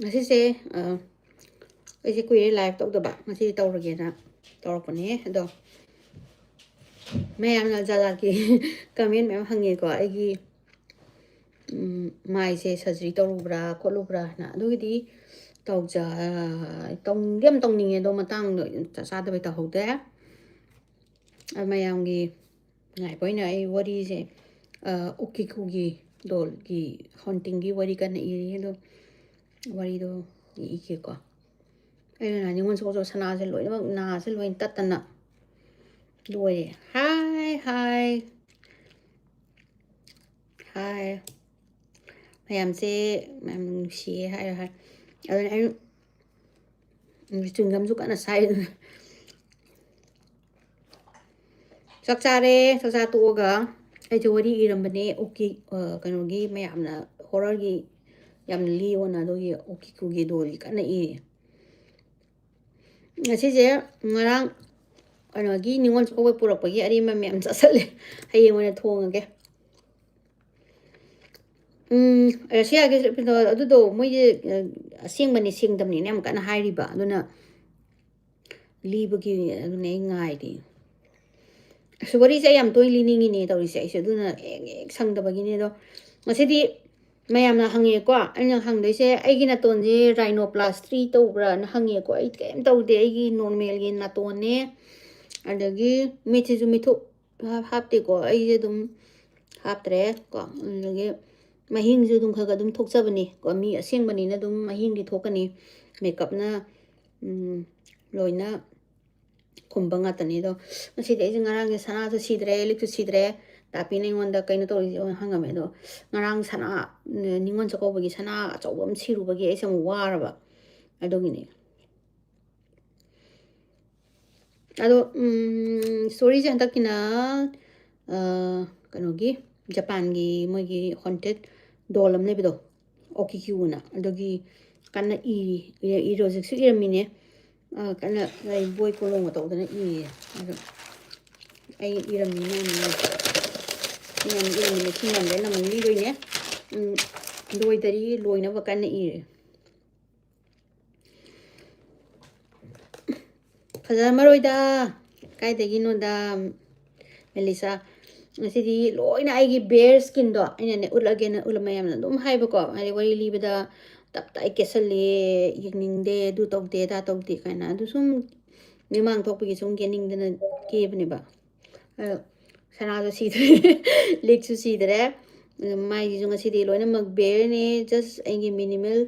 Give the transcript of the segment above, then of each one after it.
ꯉꯁꯤꯁꯦ ꯑꯩꯁꯦ ꯀꯨꯏꯔꯦ ꯂꯥꯏꯚ ꯇꯧꯗꯕ ꯉꯁꯤꯗꯤ ꯇꯧꯔꯒꯦꯅ ꯇꯧꯔꯛꯄꯅꯦ ꯑꯗꯣ ꯃꯌꯥꯝꯅ ꯖꯥꯠꯀꯤ ꯀꯃꯦꯟ ꯃꯌꯥꯝ ꯍꯪꯉꯦꯀꯣ ꯑꯩꯒꯤ ꯃꯥꯏꯁꯦ ꯁꯔꯖꯔꯤ ꯇꯧꯔꯨꯕ꯭ꯔꯥ ꯈꯣꯠꯂꯨꯕ꯭ꯔꯥꯅ ꯑꯗꯨꯒꯤꯗꯤ ꯇꯧꯗꯤ ꯌꯥꯝ ꯇꯧꯅꯤꯡꯉꯦ ꯑꯗꯣ ꯃꯇꯥꯡꯗꯣ ꯆꯥꯗꯕꯩ ꯇꯧꯍꯧꯗꯦ ꯃꯌꯥꯝꯒꯤ ꯉꯥꯏꯕ ꯑꯩ ꯋꯥꯔꯤꯁꯦ ꯎꯀꯤ ꯈꯨꯒꯤ ꯗꯣꯜꯒꯤ ꯍꯣꯟꯇꯤꯡꯒꯤ ꯋꯥꯔꯤ ꯀꯟꯅ ꯏꯔꯤ ꯑꯗꯣ ꯋꯥꯔꯤꯗꯣ ꯏꯒꯦꯀꯣ ꯑꯩꯅ ꯅꯤꯉꯣꯜ ꯆꯥꯛꯀꯧꯕ ꯁꯅꯥꯁꯦ ꯂꯣꯏꯅꯃꯛ ꯅꯥꯁꯦ ꯂꯣꯏ ꯇꯠꯇꯅ ꯂꯣꯏꯔꯦ ꯍꯥꯏ ꯍꯥꯏ ꯍꯥꯏ ꯃꯌꯥꯝꯁꯦ ꯃꯌꯥꯝ ꯅꯨꯡꯁꯤꯌꯦ ꯍꯥꯏ ꯑꯗꯨꯅ ꯑꯩꯅ ꯆꯤꯡꯒꯝꯁꯨ ꯀꯟꯅ ꯁꯥꯏ ꯆꯥꯛ ꯆꯥꯔꯦ ꯆꯥꯛꯆꯥ ꯇꯣꯛꯑꯒ ꯑꯩꯁꯦ ꯋꯥꯔꯤ ꯏꯔꯝꯕꯅꯦ ꯎꯀꯤ ꯀꯩꯅꯣꯒꯤ ꯃꯌꯥꯝꯅ ꯍꯣꯔꯔꯒꯤ ꯌꯥꯝꯅ ꯂꯤꯌꯣꯅ ꯑꯗꯨꯒꯤ ꯎꯀꯤ ꯈꯨꯒꯤ ꯗꯣꯜꯒꯤ ꯀꯟꯅ ꯏꯔꯤ ꯉꯁꯤꯁꯦ ꯉꯔꯥꯡ ꯀꯩꯅꯣꯒꯤ ꯅꯤꯉꯣꯜ ꯆꯥꯛꯀꯧꯕ ꯄꯨꯔꯛꯄꯒꯤ ꯑꯔꯦꯝꯕ ꯃꯌꯥꯝ ꯆꯠꯁꯜꯂꯦ ꯍꯌꯦꯡ ꯑꯣꯏꯅ ꯊꯣꯡꯉꯒꯦ ꯔꯁꯤꯌꯥꯒꯤ ꯑꯗꯨꯗꯣ ꯃꯣꯏꯁꯦ ꯑꯁꯦꯡꯕꯅꯤ ꯁꯦꯡꯗꯕꯅꯤꯅ ꯌꯥꯝ ꯀꯟꯅ ꯍꯥꯏꯔꯤꯕ ꯑꯗꯨꯅ ꯂꯤꯕꯒꯤ ꯑꯗꯨꯅ ꯑꯩ ꯉꯥꯏꯔꯤ ꯑꯁ ꯋꯥꯔꯤꯁꯦ ꯑꯩ ꯌꯥꯝ ꯇꯣꯏꯅ ꯂꯤꯅꯤꯡꯉꯤꯅꯦ ꯇꯧꯔꯤꯁꯦ ꯑꯩꯁꯦ ꯑꯗꯨꯅ ꯍꯦꯛ ꯁꯪꯗꯕꯒꯤꯅꯦ ꯑꯗꯣ ꯉꯁꯤꯗꯤ ꯃꯌꯥꯝꯅ ꯍꯪꯉꯦꯀꯣ ꯑꯩꯅ ꯍꯪꯗꯣꯏꯁꯦ ꯑꯩꯒꯤ ꯅꯥꯇꯣꯟꯁꯦ ꯔꯥꯏꯅꯣꯄ꯭ꯂꯥꯁꯇ꯭ꯔꯤ ꯇꯧꯕ꯭ꯔꯥꯅ ꯍꯪꯉꯦꯀꯣ ꯑꯩ ꯀꯩꯝ ꯇꯧꯗꯦ ꯑꯩꯒꯤ ꯅꯣꯔꯃꯦꯜꯒꯤ ꯅꯥꯇꯣꯟꯅꯦ ꯑꯗꯒꯤ ꯃꯤꯠꯁꯤꯁꯨ ꯃꯤꯊꯨꯞ ꯍꯥꯞꯇꯦꯀꯣ ꯑꯩꯁꯦ ꯑꯗꯨꯝ ꯍꯥꯞꯇ꯭ꯔꯦ ꯀꯣ ꯑꯗꯨꯗꯒꯤ ꯃꯍꯤꯡꯁꯨ ꯑꯗꯨꯝ ꯈꯔ ꯑꯗꯨꯝ ꯊꯣꯛꯆꯕꯅꯤ ꯀꯣ ꯃꯤ ꯑꯁꯦꯡꯕꯅꯤꯅ ꯑꯗꯨꯝ ꯃꯍꯤꯡꯗꯤ ꯊꯣꯛꯀꯅꯤ ꯃꯦꯀꯞꯅ ꯂꯣꯏꯅ ꯈꯨꯝꯕ ꯉꯥꯛꯇꯅꯤ ꯑꯗꯣ ꯉꯁꯤꯗꯤ ꯑꯩꯁꯦ ꯉꯔꯥꯡꯁꯦ ꯁꯅꯥꯁꯨ ꯁꯤꯗ꯭ꯔꯦ ꯂꯤꯛꯁꯨ ꯁꯤꯗ꯭ꯔꯦ ꯇꯥꯄꯤꯅ ꯑꯩꯉꯣꯟꯗ ꯀꯩꯅꯣ ꯇꯧꯔꯤꯁꯦ ꯍꯪꯉꯝꯃꯦ ꯑꯗꯣ ꯉꯔꯥꯡ ꯁꯅꯥ ꯅꯤꯉꯣꯜ ꯆꯥꯛꯀꯧꯕꯒꯤ ꯁꯅꯥ ꯑꯆꯧꯕ ꯑꯃ ꯁꯤꯔꯨꯕꯒꯤ ꯑꯩꯁꯦ ꯑꯃꯨꯛ ꯋꯥꯔꯕ ꯑꯗꯨꯒꯤꯅꯤ ꯑꯗꯣ ꯁ꯭ꯇꯣꯔꯤꯁꯦ ꯍꯟꯗꯛꯀꯤꯅ ꯀꯩꯅꯣꯒꯤ ꯖꯄꯥꯟꯒꯤ ꯃꯣꯏꯒꯤ ꯍꯣꯟꯇꯦꯠ ꯗꯣꯜ ꯑꯃ ꯂꯩꯕꯗꯣ ꯑꯣꯀꯤꯀ꯭ꯌꯨꯅ ꯑꯗꯨꯒꯤ ꯀꯟꯅ ꯏꯔꯤ ꯍꯧꯖꯤꯛꯁꯨ ꯏꯔꯝꯃꯤꯅꯦ ꯀꯟꯅ ꯕꯣꯏ ꯀꯣꯂꯣꯝꯒ ꯇꯧꯗꯅ ꯏꯔꯤꯌꯦ ꯑꯗꯣ ꯑꯩ ꯏꯔꯝꯃꯤꯅꯦ ꯏꯔꯝꯃꯤꯅꯦ ꯁꯤ ꯉꯝꯗ꯭ꯔꯦꯅ ꯑꯃꯨꯛ ꯂꯤꯗꯣꯏꯅꯦ ꯂꯣꯏꯗꯔꯤ ꯂꯣꯏꯅꯕ ꯀꯟꯅ ꯏꯔꯦ ꯐꯖꯔꯝꯃꯔꯣꯏꯗ ꯀꯥꯏꯗꯒꯤꯅꯣꯗ ꯃꯦꯂꯤꯁꯥ ꯉꯁꯤꯗꯤ ꯂꯣꯏꯅ ꯑꯩꯒꯤ ꯕꯦꯌꯔ ꯁ꯭ꯀꯤꯟꯗꯣ ꯑꯩꯅꯅꯦ ꯎꯠꯂꯒꯦꯅ ꯃꯌꯥꯝꯅ ꯑꯗꯨꯝ ꯍꯥꯏꯕꯀꯣ ꯍꯥꯏꯗꯤ ꯋꯥꯔꯤ ꯂꯤꯕꯗ ꯇꯞꯇ ꯑꯩ ꯀꯦꯁꯜꯂꯦ ꯌꯦꯡꯅꯤꯡꯗꯦ ꯑꯗꯨ ꯇꯧꯗꯦ ꯑꯗꯥ ꯇꯧꯗꯦ ꯀꯥꯏꯅ ꯑꯗꯨ ꯁꯨꯝ ꯃꯤꯃꯥꯡ ꯊꯣꯛꯄꯒꯤ ꯁꯨꯝ ꯀꯦꯅꯤꯡꯗꯅ ꯀꯦꯕꯅꯦꯕ ꯑꯗꯣ ꯁꯅꯥꯁꯨ ꯁꯤꯗ꯭ꯔꯦ ꯂꯤꯛꯁꯨ ꯁꯤꯗ꯭ꯔꯦ ꯃꯥꯏꯁꯤꯁꯨ ꯉꯁꯤꯗꯤ ꯂꯣꯏꯅꯃꯛ ꯕꯦꯌꯔꯅꯦ ꯖꯁ ꯑꯩꯒꯤ ꯃꯤꯅꯤꯃꯦꯜ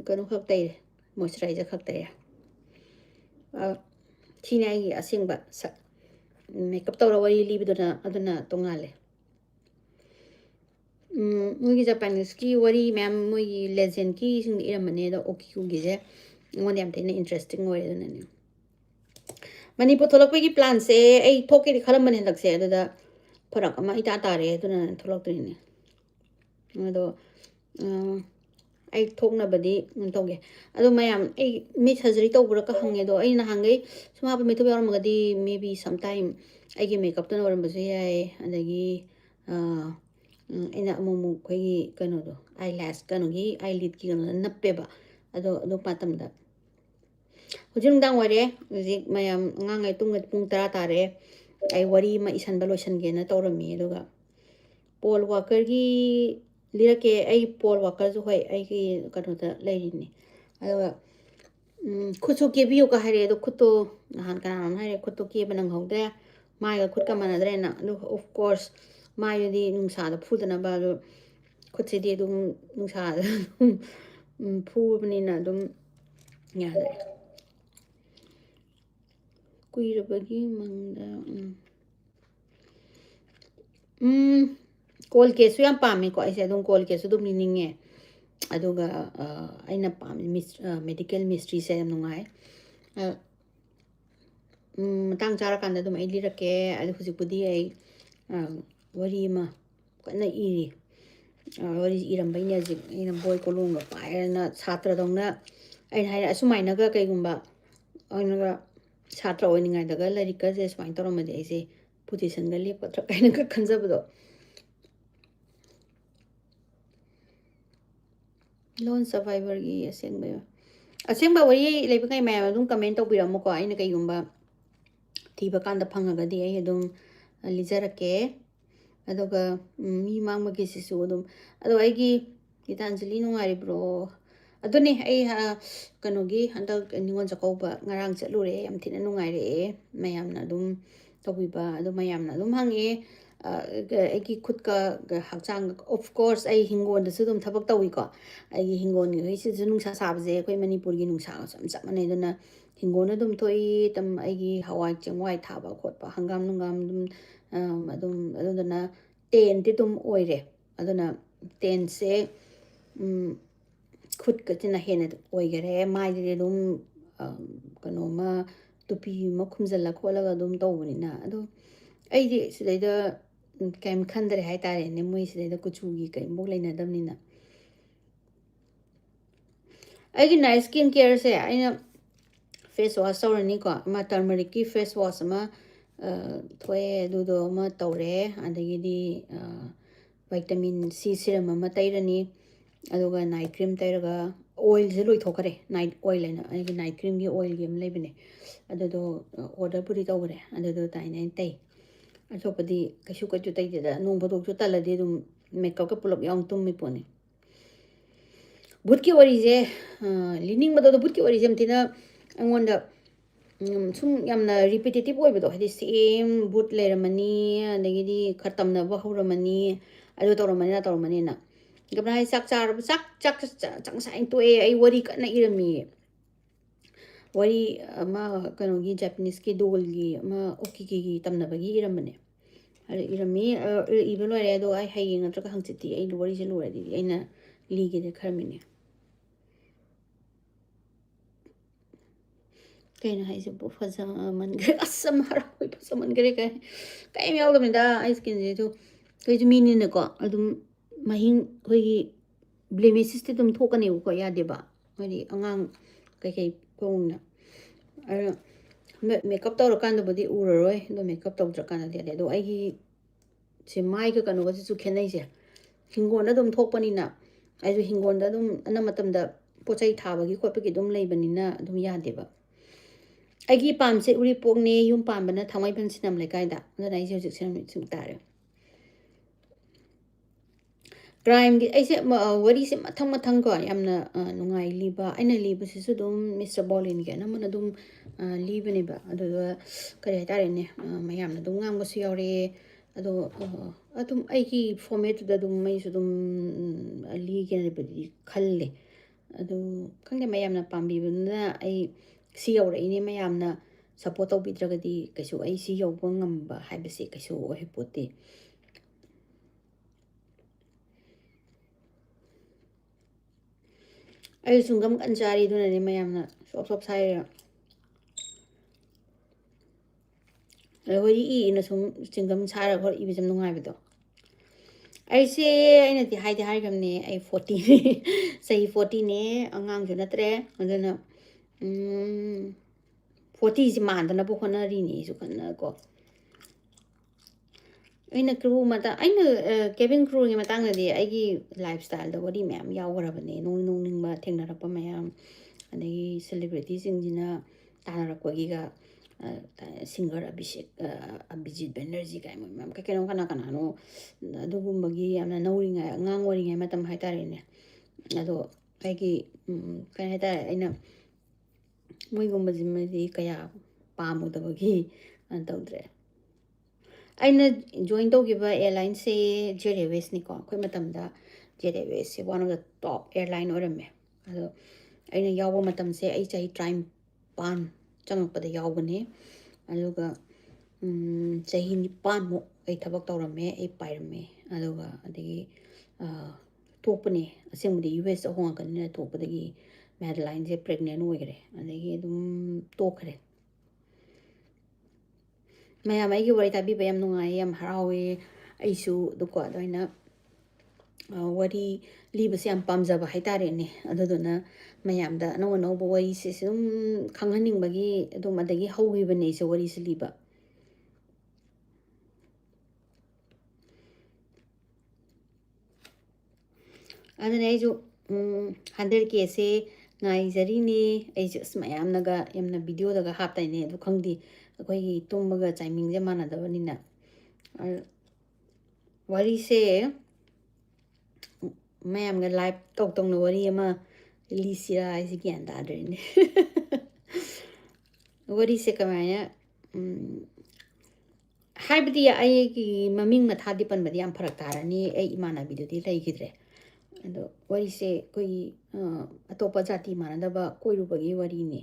ꯀꯩꯅꯣ ꯈꯛ ꯇꯩꯔꯦ ꯃꯣꯏꯆꯔꯥꯏꯖꯔ ꯈꯛ ꯇꯩꯔꯦ ꯁꯤꯅꯦ ꯑꯩꯒꯤ ꯑꯁꯦꯡꯕ ꯁꯛ ꯃꯦꯀꯞ ꯇꯧꯔ ꯋꯥꯔꯤ ꯂꯤꯕꯗꯨꯅ ꯑꯗꯨꯅ ꯇꯣꯡꯉꯥꯜꯂꯦ ꯃꯣꯏꯒꯤ ꯖꯄꯥꯅꯤꯁꯀꯤ ꯋꯥꯔꯤ ꯃꯌꯥꯝ ꯃꯣꯏꯒꯤ ꯂꯦꯖꯦꯟꯀꯤꯁꯤꯡꯗ ꯏꯔꯝꯕꯅꯦ ꯑꯗꯣ ꯑꯣꯀꯤꯀ꯭ꯌꯨꯒꯤꯁꯦ ꯑꯩꯉꯣꯟꯗ ꯌꯥꯝ ꯊꯤꯅ ꯏꯟꯇꯔꯦꯁꯇꯤꯡ ꯑꯣꯏꯔꯦ ꯑꯗꯨꯅꯅꯦ ꯃꯅꯤꯄꯨꯔ ꯊꯣꯛꯂꯛꯄꯒꯤ ꯄ꯭ꯂꯥꯟꯁꯦ ꯑꯩ ꯊꯣꯛꯀꯦꯗꯤ ꯈꯜꯂꯝꯕꯅꯦ ꯍꯟꯗꯛꯁꯦ ꯑꯗꯨꯗ ꯐꯔꯛ ꯑꯃ ꯏꯇꯥ ꯇꯥꯔꯦ ꯑꯗꯨꯅ ꯊꯣꯛꯂꯛꯇ꯭ꯔꯤꯅꯦ ꯑꯗꯣ ꯑꯩ ꯊꯣꯛꯅꯕꯗꯤ ꯇꯧꯒꯦ ꯑꯗꯣ ꯃꯌꯥꯝ ꯑꯩ ꯃꯤꯠ ꯁꯔꯖꯔꯤ ꯇꯧꯕ꯭ꯔꯥꯒ ꯍꯪꯉꯦ ꯑꯗꯣ ꯑꯩ ꯅꯍꯥꯟꯈꯩ ꯁꯨꯝ ꯍꯥꯞꯄ ꯃꯤꯊꯨꯞ ꯌꯥꯎꯔꯝꯃꯒꯗꯤ ꯃꯦ ꯕꯤ ꯁꯝꯇꯥꯏꯝ ꯑꯩꯒꯤ ꯃꯦꯀꯞꯇꯨꯅ ꯑꯣꯏꯔꯝꯕꯁꯨ ꯌꯥꯏ ꯑꯗꯒꯤ ꯑꯩꯅ ꯑꯃꯨꯛ ꯑꯩꯈꯣꯏꯒꯤ ꯀꯩꯅꯣꯗꯣ ꯑꯥꯏ ꯂꯦꯁ ꯀꯩꯅꯣꯒꯤ ꯑꯥꯏ ꯂꯤꯠꯀꯤ ꯀꯩꯅꯣꯗ ꯅꯞꯄꯦꯕ ꯑꯗꯣ ꯑꯗꯨ ꯃꯇꯝꯗ ꯍꯧꯖꯤꯛ ꯅꯨꯡꯗꯥꯡ ꯑꯣꯏꯔꯦ ꯍꯧꯖꯤꯛ ꯃꯌꯥꯝ ꯑꯉꯥꯡꯉꯩ ꯄꯨꯡ 10 ꯇꯥꯔꯦ ꯑꯩ ꯋꯥꯔꯤ ꯑꯃ ꯏꯁꯟꯕ ꯂꯣꯏꯁꯟꯒꯦꯅ ꯇꯧꯔꯝꯃꯤ ꯑꯗꯨꯒ ꯄꯣꯜ ꯋꯥꯀꯔꯒꯤ ꯂꯤꯔꯛꯀꯦ ꯑꯩ ꯄꯣꯜ ꯋꯥꯀꯔꯁꯨ ꯍꯣꯏ ꯑꯩꯒꯤ ꯀꯩꯅꯣꯗ ꯂꯩꯔꯤꯅꯤ ꯑꯗꯨꯒ ꯈꯨꯠꯁꯨ ꯀꯦꯕꯤꯌꯨꯒ ꯍꯥꯏꯔꯛꯑꯦ ꯑꯗꯣ ꯈꯨꯠꯇꯣ ꯅꯍꯥꯟ ꯀꯅꯥꯅꯣꯝ ꯍꯥꯏꯔꯛꯑꯦ ꯈꯨꯠꯇꯣ ꯀꯦꯕ ꯅꯪꯍꯧꯗ꯭ꯔꯦ ꯃꯥꯏꯒ ꯈꯨꯠꯀ ꯃꯥꯟꯅꯗ꯭ꯔꯦꯅ ꯑꯗꯨꯒ ꯑꯣꯐ ꯀꯣꯔꯁ ꯃꯥꯏꯗꯨꯗꯤ ꯅꯨꯡꯁꯥꯗ ꯐꯨꯗꯅꯕ ꯑꯗꯣ ꯈꯨꯠꯁꯤꯗꯤ ꯑꯗꯨꯝ ꯅꯨꯡꯁꯥꯗ ꯑꯗꯨꯝ ꯐꯨꯕꯅꯤꯅ ꯑꯗꯨꯝ ꯌꯥꯗ꯭ꯔꯦ ꯀꯨꯏꯔꯕꯒꯤ ꯃꯪꯗ ꯀꯣꯜ ꯀꯦꯁꯁꯨ ꯌꯥꯝ ꯄꯥꯝꯃꯦꯀꯣ ꯑꯩꯁꯦ ꯑꯗꯨꯝ ꯀꯣꯜ ꯀꯦꯁꯁꯨ ꯑꯗꯨꯝ ꯂꯤꯅꯤꯡꯉꯦ ꯑꯗꯨꯒ ꯑꯩꯅ ꯄꯥꯝꯃꯤ ꯃꯦꯗꯤꯀꯦꯜ ꯃꯤꯁꯇ꯭ꯔꯤꯁꯦ ꯌꯥꯝ ꯅꯨꯡꯉꯥꯏ ꯃꯇꯥꯡ ꯆꯥꯔꯀꯥꯟꯗ ꯑꯗꯨꯝ ꯑꯩ ꯂꯤꯔꯛꯀꯦ ꯑꯗꯨ ꯍꯧꯖꯤꯛꯄꯨꯗꯤ ꯑꯩ ꯋꯥꯔꯤ ꯑꯃ ꯀꯟꯅ ꯏꯔꯤ ꯋꯥꯔꯤ ꯏꯔꯝꯕꯩꯅꯦ ꯍꯧꯖꯤꯛ ꯑꯩꯅ ꯕꯣꯏ ꯀꯣꯂꯣꯝꯒ ꯄꯥꯏꯔꯅ ꯁꯥꯇ꯭ꯔꯗꯧꯅ ꯑꯩꯅ ꯍꯥꯏꯔꯦ ꯑꯁꯨꯃꯥꯏꯅꯒ ꯀꯩꯒꯨꯝꯕ ꯑꯩꯅꯒ ꯁꯥꯇ꯭ꯔ ꯑꯣꯏꯅꯤꯡꯉꯥꯏꯗꯒ ꯂꯥꯏꯔꯤꯛꯀꯁꯦ ꯁꯨꯃꯥꯏꯅ ꯇꯧꯔꯝꯃꯗꯤ ꯑꯩꯁꯦ ꯄꯣꯖꯤꯁꯟꯒ ꯂꯦꯞꯀꯗ꯭ꯔꯥ Lone survivor gi asengba wari leiba kai mayam adum comment tawbiramo ko aina kaigumba thiba kanda phangagadi ai adum lijarake adoga mi mangmagi sisu adum ado aigi Gitanjali nungari bro adone ai kanogi handak ningon jakauba ngarang chatlure yam thina nungaire mayamna adum tawbiba ado mayamna adum hange aigi khutka hakchang of course ai hingon da sudum thabak tawi ko ai hingon gi hisi nungsa sabje koi manipur gi nungsa sam sam mane dana hingon adum thoi tam aigi hawai chengwai thaba khotpa hangam nungam adum aduna ten ti tum oire aduna ten se khut ka tina hena oigare mai de dum kanoma tupi ma khumjalla kholaga dum tawbani ado ai di sidaida kaim khandare hai tare ne moi sidaida kuchugi kai mok leina damnina ai gi na skin care se aina face wash tawrani ko ma turmeric ki face wash ma thoe dudo ma tawre adagidi vitamin C serum ma tairani aduga night cream tairaga oil je loi thokare night oil aina ai night cream gi oil gi am leibine adudo order puri tawre adudo taina tai atopadi kaishu kachu taideda nong bodok chu taladi dum makeup ka pulop yang tummi poni butki wari je lining bado butki wari jam tina angonda sum yamna repetitive oibedo hadi same but leramani adagidi khatamna ba hauramani adu tawramani na gabna hai sak chang to ai wari kana irami wari ama kanogi Japanese ki dol gi ama okiki gi tamna bagi iramane irami ibe loire do ai hayeng natra ka hangchiti ai wari je lore di aina ligi de kharmine kaina haise bu faza man gre asam hara hoi faza man gre kai yaw da ai skin je to kai ju mini ne ko adum mahing koi blemishes ti dum thokane ko yade ba wari angang kai pongna makeup tawra kanda bodi uraroi do makeup tawdra kana de do ai se mai ka kanu ga su khenai se hingon adum thokpanina ai ju hingon da dum ana matam da pochai thabagi khotpagi dum leibanina dum yade ba aigi pamse uri pokne yum pambana thamai ban sinam lekai da adana ai je sinam sum tare crime gi aise wari se mathang ko yamna nungai liba aina liba se su dum Mr. Bolin ge namana dum liba ne ba adu kare tare ne mayamna dum ngam su yore ado adum aigi format da dum mai su dum li ge ne badi khalle adu khangde mayamna pambi buna ai si yore ini mayamna support tawbidragadi kaisu ai si yawba ngamba haibase kaisu ohe pote ai sungam kanjari duna ne mayamna sop sai wari ina sum singam sara khor ibijam nungai bedo ai se aina ti haide har gamne ai 40 sei 40 ne angang ju natre aduna 40 si mandana bo khona ri ni su kana ko aina crew mata aina cabin crew ngi matang na di aigi lifestyle da wari ma'am yawgarabane nong ningba thengnarappa mayam adagi celebrity singjina tanarakpagi ga singer Abhijit Banerjee kai mam ka keno kana no adugumagi amna nauringa ngang waringa matam haitare ne ado aigi kai haitare aina moigumba jimadi kaya pamudabagi antawdre aina join tawgiba airline se Jet Airways ni ko khoi matamda Jet Airways se one of the top airline orame ado aina yawa matam se ai chai time pan changpada yawbane aduga chahi nipan mo ai thabak tawrame ai pairame aduga adagi tokpane asengmudi US ahonga kanina tokpadagi Madeline je pregnant oigre adagi dum tokhre mayam aigi wari tabi bayam nungai yam harawe aisu duko adoina wari libase yam pamjaba haitare ne aduduna mayamda no bo wari se sum khanghaning bagi adum adagi haugi bane se wari se liba adana aisu 100K se ngaijari aise mayamnaga yamna video daga haptaine adu khangdi akhoi tumbaga timing je manadabanina wari se mayamga live tokna wari ama lisira aise gyan dadrine wari se kamaya haibdi aigi maming mathadi panbadi am pharak tarani ai imana bidudi laigidre ado wari se koi atopa jati manadaba koirubagi wari ne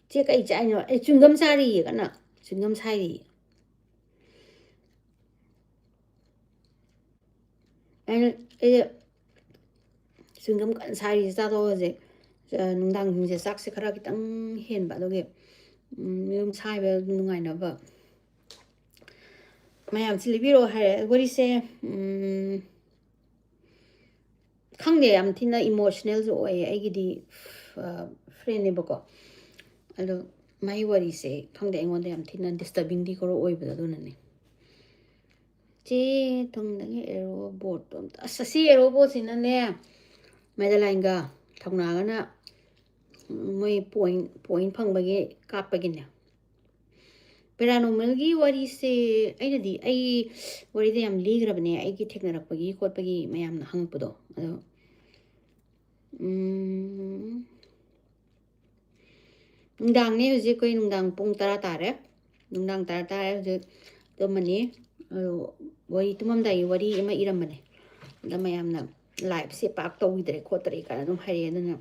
che kai chaino chungam sari kana chungam sari and chungam kan sari sa do je nungdang hingje sak se khara kitang hen ba doge yum sai ba nungai na ba mayam silibiro hare wari se khangde am thina emotional zo ai aigidi friend ne bako alo mai wari se khangde engonde am thina disturbing di koro oi ba do nani che thongdangi ero board tom asasi ero board sinane Madeline ga thongna gana moi point phangbagi kapagine paranormal gi wari se aina di ai wari de am ligrabne ai gi theknarakpagi khotpagi mayam na hangpado ado nungdang ne hoje koi nungdang pung tara tare nungdang tara tare hoje to mani wari tumam dai wari ima iramane da mayam na live se pak tawidre khotare kana dum haire aduna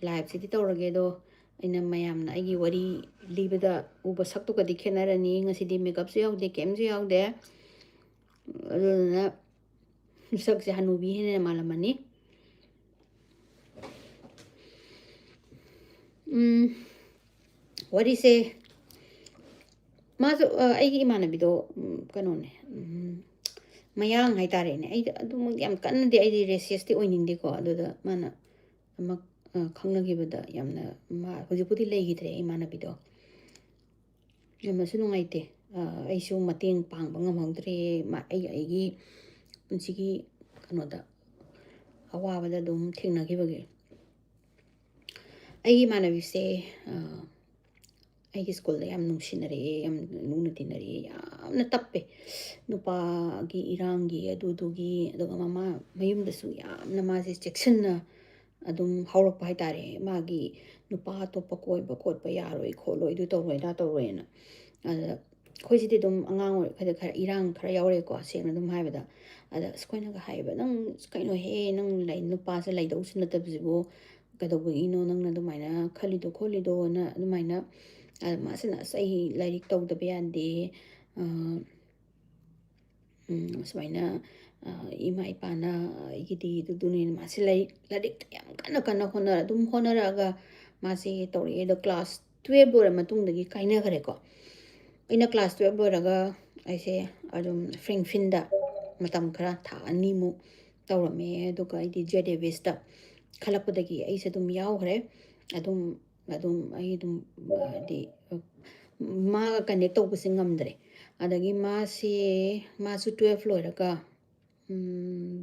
live se ti tawrage do ina mayam na agi wari libada uba sakto ka dikhenarani ngasi di makeup su yaude kem su yaude aduna sak se hanubi hene malamani wari se maso aigi imanabido kanone mayang haitare ne ai adum yam kanna de ai resist ti oininde ko aduda mana ama khangnagibada yamna ma hojipudi leigidre imanabido yamasu nungaite aisu mateng pangba ngamhongdre ma aigi punsigi kanoda awabada dum thengnagibage aigi manabise aigi school yam nungsinare yam nungna dinare yamna tappe nupa gi irangi adudugi aduga mama mayumdasu yamna mase sectionna adum haurakpa haitare magi nupa topa koiba khotpa yaroi kholoi du tawroi da tawroina ada khoisidi dum angang oi khara irang khara yaure ko sengna dum haibada ada skoina ga haiba nang kaino he nang lai nupa se lai dau sin natabjibo kadawgi no nang na dumaina khalido kholido na dumaina masina sai lairik tawdaba yande sumaina ima ipana igidi duduni masi lairik yam kana hona dum honaraga masi tawri da class 12 lora matungdagi kaina khare ko ina class 12 loraga aise adum Frankfinda matam khara tha ani mu tawrame aduga idi JDVS da khalapudagi aise dum yawre adum ai dum di ma connect tawbase ngamdre adagi masu 12 loiraga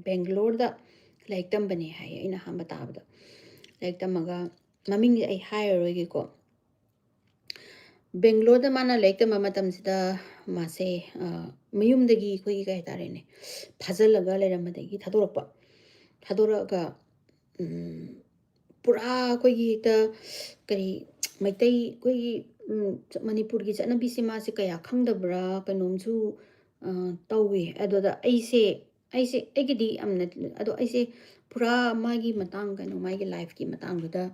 Bangalore da like tambane hai ina hamba tabda like tamaga maming ai hire ko Bangalore da mana like tama matam sida mase mayumdagi khoi ga tarene phajalaga leramadagi thadoraga pura khoi ta kari maitai khoi Manipur gi chanabi se ma se kaya khangdabra kanomsu tawi adoda aise aigidi amna ado aise pura magi matang kano magi life ki matang da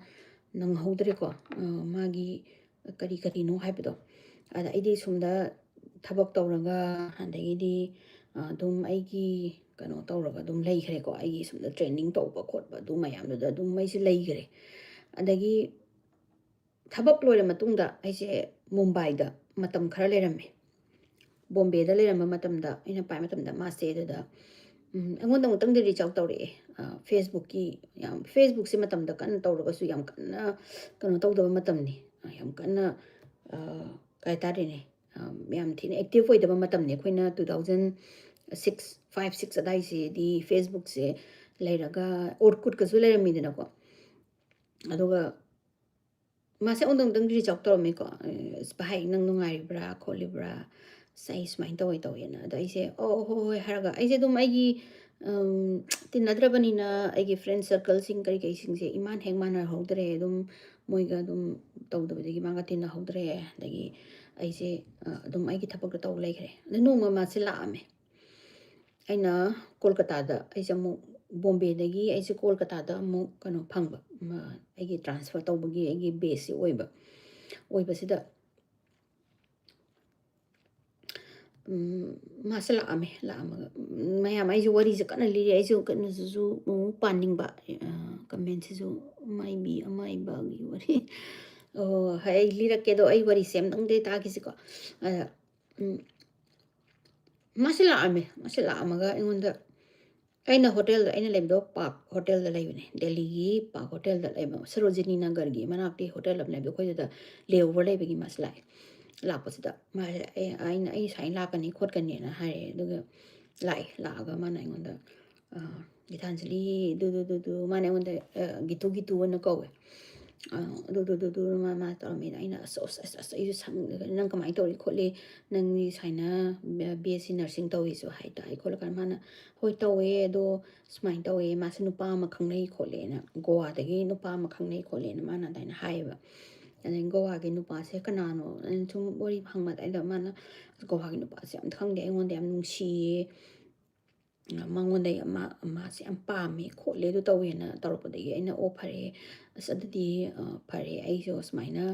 nang hodre ko magi kari no haibdo ada idi sumda thabak tawraga handagidi dum aigi kano tawraga dum leikhre ko aigi sumda training tawba khotba dum mayamda dum maise leikhre adagi thabak loire matungda aise Mumbai da matam khara lerame Bombay da leramba matamda ina pai matamda mase da angonda mutang de reach out tawre Facebook ki yam Facebook se matamda kan tawraga su yam kan kano tawdaba matamni yam kan kai tare ne yam thine active oidaba matamni khoina 2006 5 6 adai se di Facebook se ꯂꯩꯔꯒ ꯑꯣꯔꯀꯨꯠꯀꯁꯨ ꯂꯩꯔꯝꯃꯤꯗꯅꯀꯣ ꯑꯗꯨꯒ ꯃꯥꯁꯦ ꯑꯃꯨꯛꯇꯪ rich out ꯇꯧꯔꯝꯃꯦꯀꯣ ꯚꯥꯏ ꯅꯪ ꯅꯨꯡꯉꯥꯏꯔꯤꯕ꯭ꯔꯥ ꯈꯣꯠꯂꯤꯕ꯭ꯔꯥ ꯑꯩ ꯁꯨꯃꯥꯏꯅ ꯇꯧꯋꯦꯅ ꯑꯗꯣ ꯑꯩꯁꯦ ꯍꯣꯏ ꯍꯥꯏꯔꯒ ꯑꯩꯁꯦ ꯑꯗꯨꯝ ꯑꯩꯒꯤ ꯇꯤꯟꯅꯗ꯭ꯔꯕꯅꯤꯅ ꯑꯩꯒꯤ ꯐ꯭ꯔꯦꯟ ꯁꯔꯀꯜꯁꯤꯡ ꯀꯩꯁꯤꯡꯁꯦ ꯏꯃꯥꯟ ꯍꯦꯛ ꯃꯥꯟꯅꯍꯧꯗ꯭ꯔꯦ ꯑꯗꯨꯝ ꯃꯣꯏꯒ ꯑꯗꯨꯝ ꯇꯧꯗꯕꯗꯒꯤ ꯃꯥꯒ ꯇꯤꯟꯅꯍꯧꯗ꯭ꯔꯦ ꯑꯗꯒꯤ ꯑꯩꯁꯦ ꯑꯗꯨꯝ ꯑꯩꯒꯤ ꯊꯕꯛꯇꯣ ꯇꯧ ꯂꯩꯈ꯭ꯔꯦ ꯑꯗ ꯅꯣꯡꯃ ꯃꯥꯁꯦ ꯂꯥꯛꯑꯝꯃꯦ ꯑꯩꯅ ꯀꯣꯜꯀꯇꯥꯗ ꯑꯩꯁꯦ ꯑꯃꯨꯛ ꯕꯣꯝꯕꯦꯗꯒꯤ ꯑꯩꯁꯦ ꯀꯣꯜꯀꯇꯥꯗ ꯑꯃꯨꯛ ꯀꯩꯅꯣ ꯐꯪꯕ ꯑꯩꯒꯤ ꯇ꯭ꯔꯥꯟꯁꯐꯔ ꯇꯧꯕꯒꯤ ꯑꯩꯒꯤ ꯕꯦꯁꯁꯤ ꯑꯣꯏꯕꯁꯤꯗ ꯃꯥꯁꯦ ꯂꯥꯛꯑꯝꯃꯒ ꯃꯌꯥꯝ ꯑꯩꯁꯨ ꯋꯥꯔꯤꯁꯦ ꯀꯟꯅ ꯂꯤꯔꯤ ꯑꯩꯁꯨ ꯀꯩꯅꯣꯁꯤꯁꯨ ꯑꯃꯨꯛ ꯄꯥꯅꯤꯡꯕ ꯀꯃꯦꯟꯁꯤꯁꯨ ꯃꯥꯏꯕꯤ ꯑꯃꯥꯏꯕꯒꯤ ꯋꯥꯔꯤ ꯑꯩ ꯂꯤꯔꯛꯀꯦꯗꯣ ꯑꯩ ꯋꯥꯔꯤꯁꯦ ꯑꯝꯇꯪꯗꯤ ꯇꯥꯈꯤꯁꯤꯀꯣ ꯑꯗ ꯃꯥꯁꯦ ꯂꯥꯛꯑꯝꯃꯒ ꯑꯩꯉꯣꯟꯗ ꯑꯩꯅ ꯍꯣꯇꯦꯜꯗ ꯑꯩꯅ ꯂꯩꯕꯗꯣ ꯄꯥꯛ ꯍꯣꯇꯦꯜꯗ ꯂꯩꯕꯅꯦ ꯗꯦꯜꯂꯤꯒꯤ ꯄꯥꯛ ꯍꯣꯇꯦꯜꯗ ꯂꯩꯕ ꯁꯔꯣꯖꯤꯅꯤ ꯅꯒꯔꯒꯤ ꯃꯅꯥꯛꯇꯤ ꯍꯣꯇꯦꯜ ꯑꯃ ꯂꯩꯕꯗꯣ ꯑꯩꯈꯣꯏꯗꯨꯗ ꯂꯦꯑꯣꯚꯔ ꯂꯩꯕꯒꯤ ꯃꯥꯁꯦ ꯂꯥꯛꯄꯁꯤꯗ ꯃꯥꯁꯦ ꯑꯩ ꯁꯨꯃꯥꯏꯅ ꯂꯥꯛꯀꯅꯤ ꯈꯣꯠꯀꯅꯤꯅ ꯍꯥꯏꯔꯦ ꯑꯗꯨꯒ ꯂꯥꯛꯑꯒ ꯃꯥꯅ ꯑꯩꯉꯣꯟꯗ ꯒꯤꯇꯥꯟꯖꯂꯤ ꯑꯗꯨ ꯃꯥꯅ ꯑꯩꯉꯣꯟꯗ ꯒꯤꯇꯨ ꯑꯅ ꯀꯧꯋꯦ ꯑꯗꯨ ꯃꯥ ꯇꯧꯔꯝꯃꯤꯅ ꯑꯩꯅ ꯑꯁ ꯑꯩꯁꯨ ꯁꯪꯗ ꯅꯪ ꯀꯃꯥꯏꯅ ꯇꯧꯔꯤ ꯈꯣꯠꯂꯤ ꯅꯪꯒꯤ ꯁꯨꯃꯥꯏꯅ BSc ꯅꯔꯁꯤꯡ ꯇꯧꯋꯤꯁꯨ ꯍꯥꯏꯇꯥꯔꯦ ꯈꯣꯠꯂꯀꯥꯟꯗ ꯃꯥꯅ ꯍꯣꯏ ꯇꯧꯋꯦ ꯑꯗꯣ ꯁꯨꯃꯥꯏꯅ ꯇꯧꯋꯦ ꯃꯥꯁꯦ ꯅꯨꯄꯥ ꯑꯃ ꯈꯪꯅꯩ ꯈꯣꯠꯂꯦꯅ ꯒꯣꯋꯥꯗꯒꯤ ꯅꯨꯄꯥ ꯑꯃ ꯈꯪꯅꯩ ꯈꯣꯠꯂꯦꯅ ꯃꯥꯅ ꯑꯗꯨꯃꯥꯏꯅ ꯍꯥꯏꯌꯦꯕ ꯑꯗꯩ ꯒꯣꯋꯥꯒꯤ ꯅꯨꯄꯥꯁꯦ ꯀꯅꯥꯅꯣ ꯑꯩꯅ ꯁꯨꯝ ꯋꯥꯔꯤ ꯍꯪꯕꯗ ꯑꯩꯅ ꯃꯥꯅ ꯒꯣꯋꯥꯒꯤ ꯅꯨꯄꯥꯁꯦ ꯑꯝꯇ ꯈꯪꯗꯦ ꯑꯩꯉꯣꯟꯗ ꯌꯥꯝ ꯅꯨꯡꯁꯤꯌꯦ ꯃꯉꯣꯟꯗ ꯃꯥꯁꯦ ꯌꯥꯝ ꯄꯥꯝꯃꯦ ꯈꯣꯠꯂꯦ ꯑꯗꯨ ꯇꯧꯋꯦꯅ ꯇꯧꯔꯛꯄꯗꯒꯤ ꯑꯩꯅ ꯐꯔꯦ ꯑꯁ ꯑꯗꯨꯗꯤ ꯐꯔꯦ ꯑꯩꯁꯨ ꯁꯨꯃꯥꯏꯅ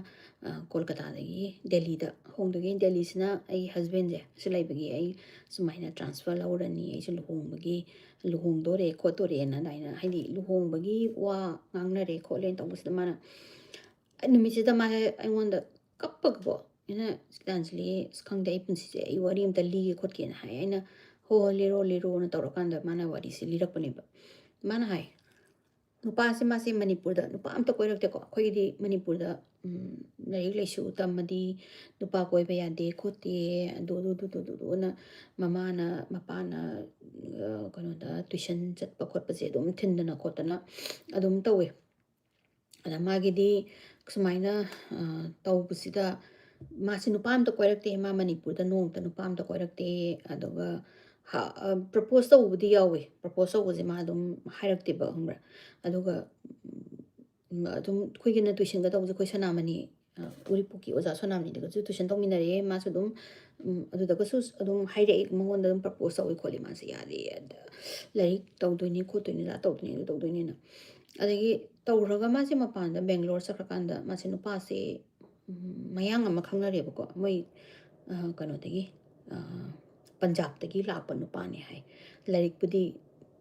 ꯀꯣꯜꯀꯇꯥꯗꯒꯤ ꯗꯦꯜꯂꯤꯗ ꯍꯣꯡꯗꯣꯛꯑꯦ ꯗꯦꯜꯂꯤꯁꯤꯅ ꯑꯩ ꯍꯁꯕꯦꯟꯁꯦ ꯁꯤ ꯂꯩꯕꯒꯤ ꯑꯩ ꯁꯨꯃꯥꯏꯅ ꯇ꯭ꯔꯥꯟꯁꯐꯔ ꯂꯧꯔꯅꯤ ꯑꯩꯁꯨ ꯂꯨꯍꯣꯡꯗꯣꯔꯦ ꯈꯣꯠꯇꯣꯔꯦꯅ ꯑꯗꯨꯃꯥꯏꯅ ꯍꯥꯏꯗꯤ ꯂꯨꯍꯣꯡꯕꯒꯤ ꯋꯥ ꯉꯥꯡꯅꯔꯦ ꯈꯣꯠꯂꯦꯅ ꯇꯧꯕꯁꯤꯗ ꯃꯥꯅ ꯅꯨꯃꯤꯠꯁꯤꯗ ꯃꯥꯁꯦ ꯑꯩꯉꯣꯟꯗ ꯀꯞꯄꯒꯀꯣ ꯑꯩꯅ ꯒꯤꯇꯥꯟꯖꯂꯤ ꯑꯁ ꯈꯪꯗꯦ ꯑꯩ ꯄꯨꯟꯁꯤꯁꯦ ꯑꯩ ꯋꯥꯔꯤ ꯑꯝꯇ ꯂꯤꯒꯦ ꯈꯣꯠꯀꯦꯅ ꯍꯥꯏ ꯑꯩꯅ ꯍꯣꯏ ꯂꯤꯔꯣꯅ ꯇꯧꯔꯀꯥꯟꯗ ꯃꯥꯅ ꯋꯥꯔꯤꯁꯦ ꯂꯤꯔꯛꯄꯅꯦꯕ ꯃꯥꯅ ꯍꯥꯏ ꯅꯨꯄꯥꯁꯦ ꯃꯥꯁꯦ ꯃꯅꯤꯄꯨꯔꯗ ꯅꯨꯄꯥ ꯑꯝꯇ ꯀꯣꯏꯔꯛꯇꯦꯀꯣ ꯑꯩꯈꯣꯏꯒꯤꯗꯤ ꯃꯅꯤꯄꯨꯔꯗ ꯂꯥꯏꯔꯤꯛ ꯂꯥꯏꯁꯨ ꯇꯝꯃꯗꯤ ꯅꯨꯄꯥ ꯀꯣꯏꯕ ꯌꯥꯗꯦ ꯈꯣꯠꯇꯦ ꯑꯗꯨꯅ ꯃꯄꯥꯅ ꯀꯩꯅꯣꯗ ꯇꯨꯏꯁꯟ ꯆꯠꯄ ꯈꯣꯠꯄꯁꯦ ꯑꯗꯨꯝ ꯊꯤꯟꯗꯅ ꯈꯣꯠꯇꯅ ꯑꯗꯨꯝ ꯇꯧꯋꯦ ꯑꯗ ꯃꯥꯒꯤꯗꯤ ꯁꯨꯃꯥꯏꯅ ꯇꯧꯕꯁꯤꯗ ꯃꯥꯁꯦ ꯅꯨꯄꯥ ꯑꯝꯇ ꯀꯣꯏꯔꯛꯇꯦ ꯃꯥ ꯃꯅꯤꯄꯨꯔꯗ ꯅꯣꯡꯃꯇ ꯅꯨꯄꯥ ꯑꯝꯇ ꯀꯣꯏꯔꯛꯇꯦ ꯑꯗꯨꯒ ꯄ꯭ꯔꯄꯣꯁ ꯇꯧꯕꯗꯤ ꯌꯥꯎꯋꯦ ꯄ꯭ꯔꯄꯣꯁ ꯇꯧꯕꯁꯦ ꯃꯥ ꯑꯗꯨꯝ ꯍꯥꯏꯔꯛꯇꯦꯕ ꯈꯪꯕ꯭ꯔꯥ ꯑꯗꯨꯒ ꯑꯗꯨꯝ ꯑꯩꯈꯣꯏꯒꯤꯅ ꯇꯨꯏꯁꯟꯒ ꯇꯧꯕꯁꯦ ꯑꯩꯈꯣꯏ ꯁꯅꯥꯃꯅꯤ ꯎꯔꯤꯄꯣꯛꯀꯤ ꯑꯣꯖꯥ ꯁꯣꯅꯥꯃꯅꯤꯗꯒꯁꯨ ꯇꯨꯏꯁꯟ ꯇꯧꯃꯤꯟꯅꯔꯛꯑꯦ ꯃꯥꯁꯨ ꯑꯗꯨꯝ ꯑꯗꯨꯗꯒꯁꯨ ꯑꯗꯨꯝ ꯍꯥꯏꯔꯛꯑꯦ ꯃꯉꯣꯟꯗ ꯑꯗꯨꯝ ꯄ꯭ꯔꯄꯣꯁ ꯇꯧꯋꯤ ꯈꯣꯠꯂꯤ ꯃꯥꯁꯦ ꯌꯥꯗꯦ ꯂꯥꯏꯔꯤꯛ ꯇꯧꯗꯣꯏꯅꯤ ꯈꯣꯠꯇꯣꯏꯅꯤ ꯑꯗꯨ ꯇꯧꯗꯣꯏꯅꯤ ꯑꯗꯨ ꯇꯧꯗꯣꯏꯅꯤꯅ ꯑꯗꯒꯤ ꯇꯧꯔꯒ ꯃꯥꯁꯦ ꯃꯄꯥꯟꯗ ꯕꯦꯡꯒ꯭ꯂꯣꯔ ꯆꯠꯈ꯭ꯔꯀꯥꯟꯗ ꯃꯥꯁꯦ ꯅꯨꯄꯥꯁꯦ ꯃꯌꯥꯡ ꯑꯃ ꯈꯪꯅꯔꯦꯕꯀꯣ ꯃꯣꯏ ꯀꯩꯅꯣꯗꯒꯤ ꯄꯟꯖꯥꯕꯇꯒꯤ ꯂꯥꯛꯄ ꯅꯨꯄꯥꯅꯦ ꯍꯥꯏ ꯂꯥꯏꯔꯤꯛꯄꯨꯗꯤ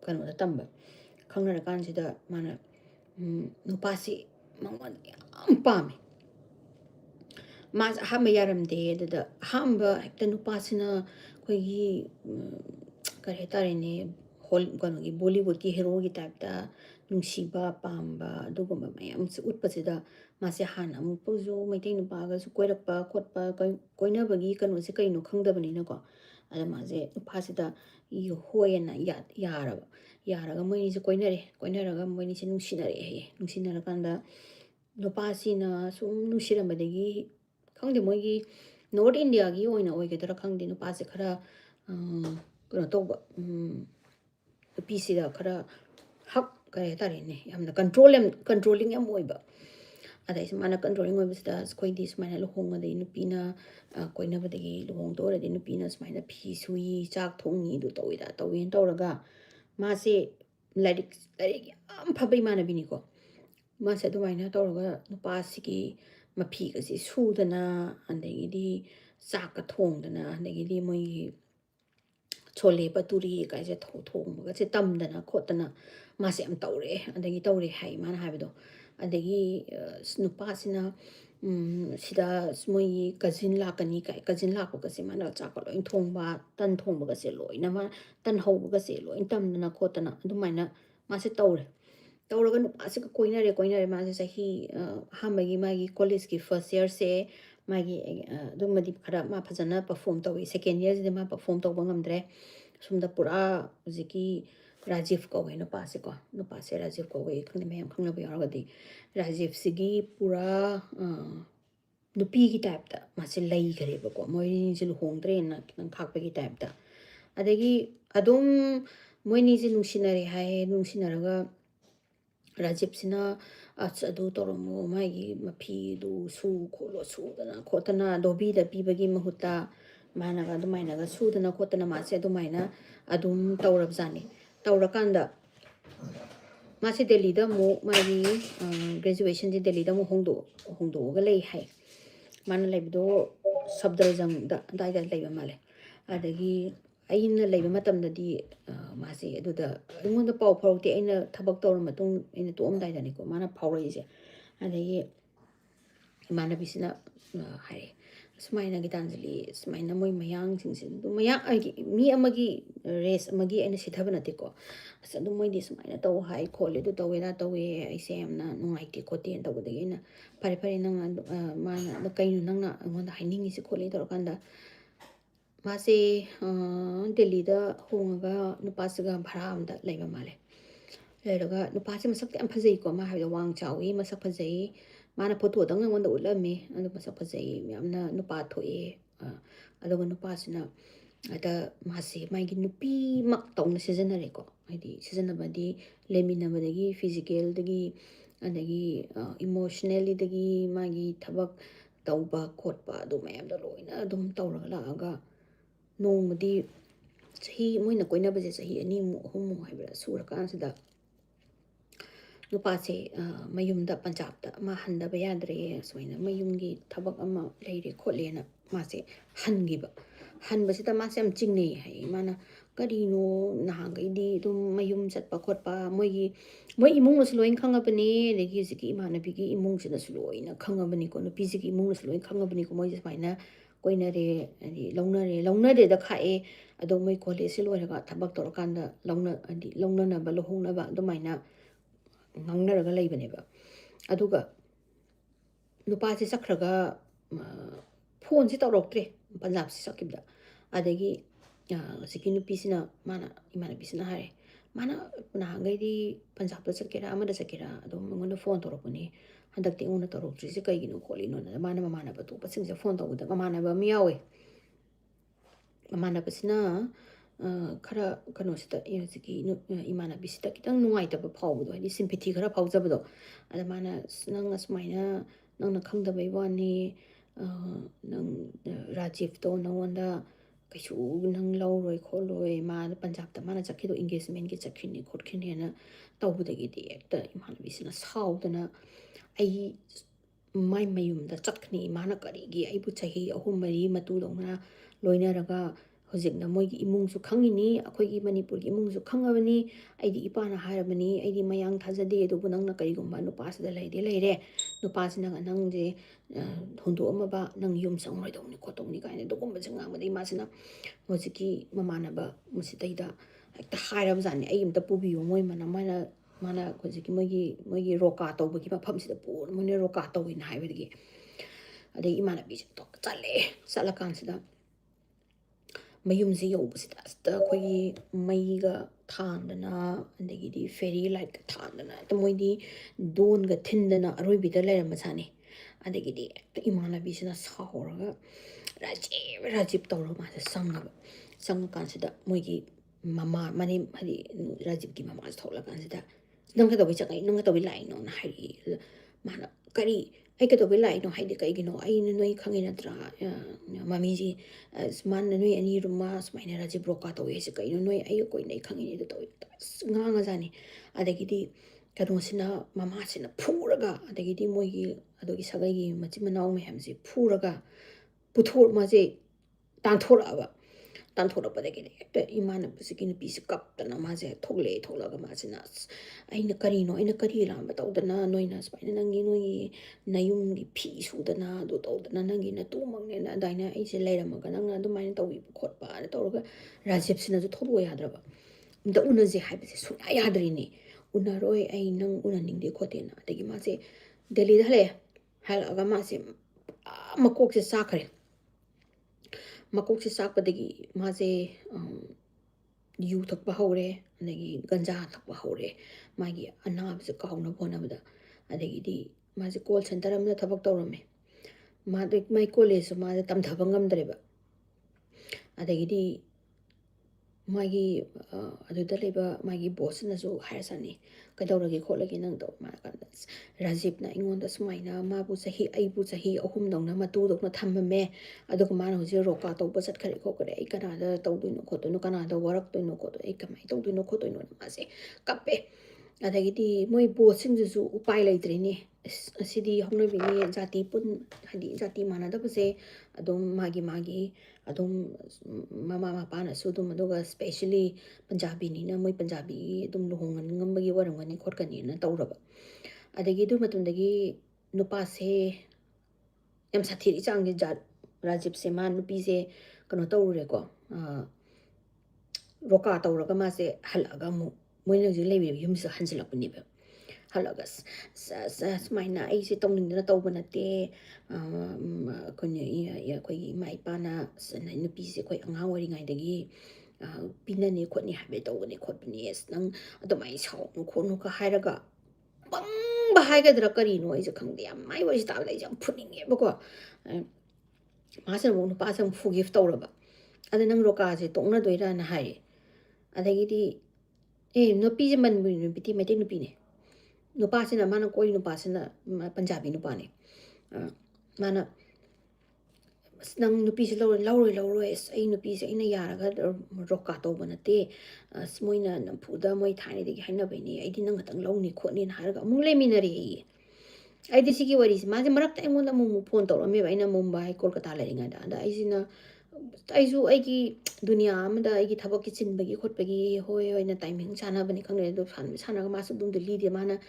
ꯀꯩꯅꯣꯗ ꯇꯝꯕ ꯈꯪꯅꯔꯀꯥꯟꯁꯤꯗ ꯃꯥꯅ ꯅꯨꯄꯥꯁꯤ ꯃꯉꯣꯟꯗ ꯌꯥꯝ ꯄꯥꯝꯃꯦ ꯃꯥꯁꯦ ꯑꯍꯥꯟꯕ ꯌꯥꯔꯝꯗꯦ ꯑꯗꯨꯗ ꯑꯍꯥꯟꯕ ꯍꯦꯛꯇ ꯅꯨꯄꯥꯁꯤꯅ ꯑꯩꯈꯣꯏꯒꯤ ꯀꯔꯤ ꯍꯥꯏꯇꯥꯔꯦꯅꯦ ꯀꯩꯅꯣꯒꯤ ꯕꯣꯂꯤꯋꯨꯗꯀꯤ ꯍꯦꯔꯣꯒꯤ ꯇꯥꯏꯞꯇ ꯅꯨꯡꯁꯤꯕ ꯄꯥꯝꯕ ꯑꯗꯨꯒꯨꯝꯕ ꯃꯌꯥꯝꯁꯦ ꯎꯠꯄꯁꯤꯗ ꯃꯥꯁꯦ ꯍꯥꯟꯅ ꯑꯃꯨꯛꯄꯨꯁꯨ ꯃꯩꯇꯩ ꯅꯨꯄꯥꯒꯁꯨ ꯀꯣꯏꯔꯛꯄ ꯈꯣꯠꯄ ꯀꯣꯏꯅꯕꯒꯤ ꯀꯩꯅꯣꯁꯦ ꯀꯩꯅꯣ ꯈꯪꯗꯕꯅꯤꯅꯀꯣ ꯑꯗ ꯃꯥꯁꯦ ꯅꯨꯄꯥꯁꯤꯗ ꯍꯣꯏꯑꯅ ꯌꯥꯔꯒ ꯃꯣꯏꯅꯤꯁꯦ ꯀꯣꯏꯅꯔꯒ ꯃꯣꯏꯅꯤꯁꯦ ꯅꯨꯡꯁꯤꯅꯔꯛꯑꯦ ꯍꯌꯦ ꯅꯨꯡꯁꯤꯅꯔꯀꯥꯟꯗ ꯅꯨꯄꯥꯁꯤꯅ ꯁꯨꯝ ꯅꯨꯡꯁꯤꯔꯝꯕꯗꯒꯤ ꯈꯪꯗꯦ ꯃꯣꯏꯒꯤ ꯅꯣꯔꯠ ꯏꯟꯗꯤꯌꯥꯒꯤ ꯑꯣꯏꯅ ꯑꯣꯏꯒꯗ꯭ꯔꯥ ꯈꯪꯗꯦ ꯅꯨꯄꯥꯁꯦ ꯈꯔ ꯀꯩꯅꯣ ꯇꯧꯕ ꯅꯨꯄꯤꯁꯤꯗ ꯈꯔ ꯀꯔꯤ ꯍꯥꯏꯇꯥꯔꯦꯅꯦ ꯌꯥꯝꯅ ꯀꯟꯇ꯭ꯔꯣꯂꯤꯡ ꯌꯥꯝ ꯑꯣꯏꯕ ꯑꯗꯩꯁꯨ ꯃꯥꯅ ꯀꯟꯇ꯭ꯔꯣꯂꯤꯡ ꯑꯣꯏꯕꯁꯤꯗ ꯑꯩꯈꯣꯏꯗꯤ ꯁꯨꯃꯥꯏꯅ ꯂꯨꯍꯣꯡꯉꯗꯤ ꯅꯨꯄꯤꯅ ꯀꯣꯏꯅꯕꯗꯒꯤ ꯂꯨꯍꯣꯡꯗꯣꯔꯗꯤ ꯅꯨꯄꯤꯅ ꯁꯨꯃꯥꯏꯅ ꯐꯤ ꯁꯨꯏ ꯆꯥꯛ ꯊꯣꯡꯉꯤ ꯑꯗꯨ ꯇꯧꯋꯦꯅ ꯇꯧꯔꯒ ꯃꯥꯁꯦ ꯂꯥꯏꯔꯤꯛ ꯌꯥꯝ ꯐꯕ ꯏꯃꯥꯟꯅꯕꯤꯅꯤꯀꯣ ꯃꯥꯁꯦ ꯑꯗꯨꯃꯥꯏꯅ ꯇꯧꯔꯒ ꯅꯨꯄꯥꯁꯤꯒꯤ ꯃꯐꯤꯒꯁꯦ ꯁꯨꯗꯅ ꯑꯗꯒꯤꯗꯤ ꯆꯥꯛꯀ ꯊꯣꯡꯗꯅ ꯑꯗꯒꯤꯗꯤ ꯃꯣꯏꯒꯤ ꯁꯣꯜꯂꯦ ꯄꯇꯨꯔꯤ ꯀꯥꯏꯁꯦ ꯊꯣꯡꯕꯒꯁꯦ ꯇꯝꯗꯅ ꯈꯣꯠꯇꯅ ꯃꯥꯁꯦ ꯌꯥꯝ ꯇꯧꯔꯦ ꯍꯥꯏ ꯃꯥꯅ ꯍꯥꯏꯕꯗꯣ ꯑꯗꯒꯤ ꯅꯨꯄꯥꯁꯤꯅ ꯁꯤꯗ ꯃꯣꯏꯒꯤ ꯀꯖꯤꯟ ꯂꯥꯛꯀꯅꯤ ꯀꯖꯤꯟ ꯂꯥꯛꯄꯒꯁꯦ ꯃꯥꯅ ꯆꯥꯛꯀ ꯂꯣꯏ ꯊꯣꯡꯕ ꯇꯟ ꯊꯣꯡꯕꯒꯁꯦ ꯂꯣꯏꯅ ꯇꯟ ꯍꯧꯕꯒꯁꯦ ꯂꯣꯏ ꯇꯝꯗꯅ ꯈꯣꯠꯇꯅ ꯑꯗꯨꯃꯥꯏꯅ ꯃꯥꯁꯦ ꯇꯧꯔꯒ ꯅꯨꯄꯥꯁꯤꯒ ꯀꯣꯏꯅꯔꯦ ꯃꯥꯁꯦ ꯆꯍꯤ ꯑꯍꯥꯟꯕꯒꯤ ꯃꯥꯒꯤ ꯀꯣꯂꯦꯖꯀꯤ ꯐꯥꯔꯁ ꯏꯌꯔꯁꯦ ꯃꯥꯒꯤ ꯑꯗꯨꯃꯗꯤ ꯈꯔ ꯃꯥ ꯐꯖꯅ ꯄꯔꯐꯣꯝ ꯇꯧꯋꯤ ꯁꯦꯀꯦꯟ ꯏꯌꯔꯁꯤꯗꯤ ꯃꯥ ꯄꯔꯐꯣꯝ ꯇꯧꯕ ꯉꯝꯗ꯭ꯔꯦ ꯁꯣꯝꯗ ꯄꯨꯔꯥ ꯍꯧꯖꯤꯛꯀꯤ Rajiv Kawe Nupase ko, Nupase Rajiv Kawe, Kangmayam Kangabiargadi, Rajiv Sigi, Pura, Nupi type da, Masilai Karibako, Moinizil home train, and Kakpaki type da. Adegi, Adum, Moinizil Nushinari Hai, Nushinaraga, Rajib Sina, Atsadu Toromo, Magi, Mapi, do Su, Kolo Sudana, Kotana, Dobi, the Bibagi Mahuta, Managa, the Minaga, Sudana, Kotana Mase, Domina, Adum Taurabzani. Taurakanda Masi Delhi da mo mari graduation di Delhi da mo hongdo ga lei hai mana leibdo subdivision da leiba male adagi aina leiba matam da di masi adu da ngon da pau phau ti aina thabak tawra matung aina to am dai da ni ko mana phaurai je adagi mana bisina hai Smaina Gitanjali, Smaina Moy Mayang, Maya, me amagi race amagi and Sitabanatico. So the Moy this Mina to high call it to way that way. I say am not no like Cotti and over the inn. Pariparina, man, the Kainanga, and when the hiding is a call it or Kanda. Masi, the leader, Hunga, Nupasaga, Param, that labor male. Later, Nupasi must have the Ampazico, my have the Wang Chow, he must have Pazay. Mana poto dang ang wanda ulam me ano pa sa pasay amna nupato ado nupasina ada masi mai ginupi mak tong na season na reko adi season na badi lemina badagi physical dagi adagi emotionally dagi magi thabak tauba khotpa adu mayam da loina adum tawraga laaga nongmadi sahi moina koina baje sahi ani mu hum haibra sura kan sida Nupase Mayumda Punjabda Mahanda Bayadre Swina Mayumgi Tabak Ama Lady Kolena Mase Hangiba Hanbasita Masam Chingni Mana Gadino Nahangidi Dum Mayum Sat Pakotpa Moyi Moy Imungus Loin Kangabani the Giziki Mana Pigi Imungs in the Sloina Kangabani Kono Piziki Imungus Loin Kangabani Moyes Mina Koinare and the Lona de the Kae Adomoy Kole Silva Tabak Torkanda Lona and the Lona Balohuna Domina Nangaraga Labaneba. Aduga Nupasi Sakraga Pon sit out of three, Panzap Sakibda. Adegi Sikinu Pisina, Mana, Imana Pisina Hare. Mana Nangadi Panzap Sakira, Amada Sakira, I don't want the phone to open and the thing on the Toro Trisika, you know, calling on the Mana Mana, but since the phone with the Mamana Miawe. Mamana Pisina. Kara Kanosita Yaziki Imana Bisita Kitang Nuaitaba Paul, the sympathy Kara Pausabado, and the mana Nangas Mina, Nana Kanda Baywani, Nang Rajiv Do, no wonder Kashu, Nang Lowroy, Koloi, Man, Panjab, the Manazakido engagement gets a kidney, Kotkiniana, Tawudagidi, actor Imana Bisina, South, and I my mayum, the Chakni, Manakari, I put Sahi, a Humari, Matudona, Loinaraga. Hojikna moigi imungsu khangini akhoi manipurgi imungsu khangabani aidi ipana harabani aidi mayang thajade adubu nangna karigumba nupasida leide leire nupasina nangje hundu amaba nang yum sangroi dongni khotongni kaine dogumba jangmadi masina hojiki mamanaba musitaida ekta harab jani ai imta pubiyo moi mana hojiki moigi roka tobagi mafamsida pur mone roka towin haibadigi adai imana bi to chale sala kansida Mayumzi Yobusita, Koi Maiga Tandana, and the giddy fairy like Tandana, the Moidi Donga Tindana, Rubita Leramasani, and the giddy Imana Bisina Sahora, Rajib Toroma, the song consider Moigi Mama, Mani Rajib Gimamas Tola consider. Nunga the witch, nunga the line on Hari Mana Kari. I get a like no hide the Kaigino, I know you come in a dra, Mamiji, as man and any rumas, my energy broke out away, you know, I go in a coming in the toilet. Ngangazani, Adagidi, Kadosina, Mamasina, Puraga, Adagidi Mogi, Adogisagagi, Matimano Hamsi, Puraga, Putur Maze, Tantora. Tantora Padagini, Imana Pasikin piece of cup, the Namaze, Tole, Tolaga Masinas. I in the Carino, in the Carilla, but all the Noinas, by Nanginoi, Nayumi peace, who the Nado, the Nanangina, Tumang, and Dina, is a later Magananga, the mind of caught by the Torga, Razipsina, the Tobo Yadraba. The Unazi Habits, I adrini, Unaroi, I nung unaning the Cotina, the Gimase, the Lidale, Halagamasim, Macox Sacre. Makoksi sakpadagi maze yu thakpa hore adagi ganja thakpa hore magi anabse kauna bonabada adagi di masi call center amda thabak tawrame ma de mai college ma de tam thabang ngamdreba adagi di magi aduda leba magi boss na so harsani kadawragi kholagi nang do ma kan rajib na ingon da sumaina ma bu sahi ai bu sahi ahum dong na matu dok na thammame aduga ma na hoje roka to ba sat khare ko kare ai kana da tawduino khotuino kana da warak toino khotu ai kamai tawduino khotuino ma se kappe adagidi moi boss sing ju upai laitrine asidi homno bini jati pun hadi jati mana da base adum magi adum mama mapana su dum aduga specially punjabi ni na moi punjabi dum luhongan ngambagi warangani khotkani na tawraba adagi du matundagi nupa se yam sathiri changge jat rajib se man nupi se kano tawre ko roka tawraga ma se halaga mu moina ji lebi yum sa hansilapni ba halaga smaina ai se tongning na tawba nate konya ya koi mai pana sana nupi se koi anga wari ngai dagi pina ni khotni habe tawni khotni es nang adamai saw nu khonu ka hairaga bang ba haigadra kari no ai se khangde yam mai wai sta lai jam phuninge bako masan mo nu pasang forgive tawraba ada nang roka se tongna doira na hai adagidi nupi je man nupi ti mete nupi ne nupa sina mana koi nupa sina punjabi nupa ne mana nang nupi se lawroi ai nupi se ina yaraga roka tawba nate moina nampuda moi thani degi haina bani ai di nang tang lawni khotni na haraga amung leminari ai di sigi wari ma je marak ta engonda mu phone tawrame ba ina mumbai kolkata leringa da ai sina aisu aigi dunia amada aigi thabak ki chinbagi khotbagi hoi na timing chana bani khangne do sana ga masu dum de lide mana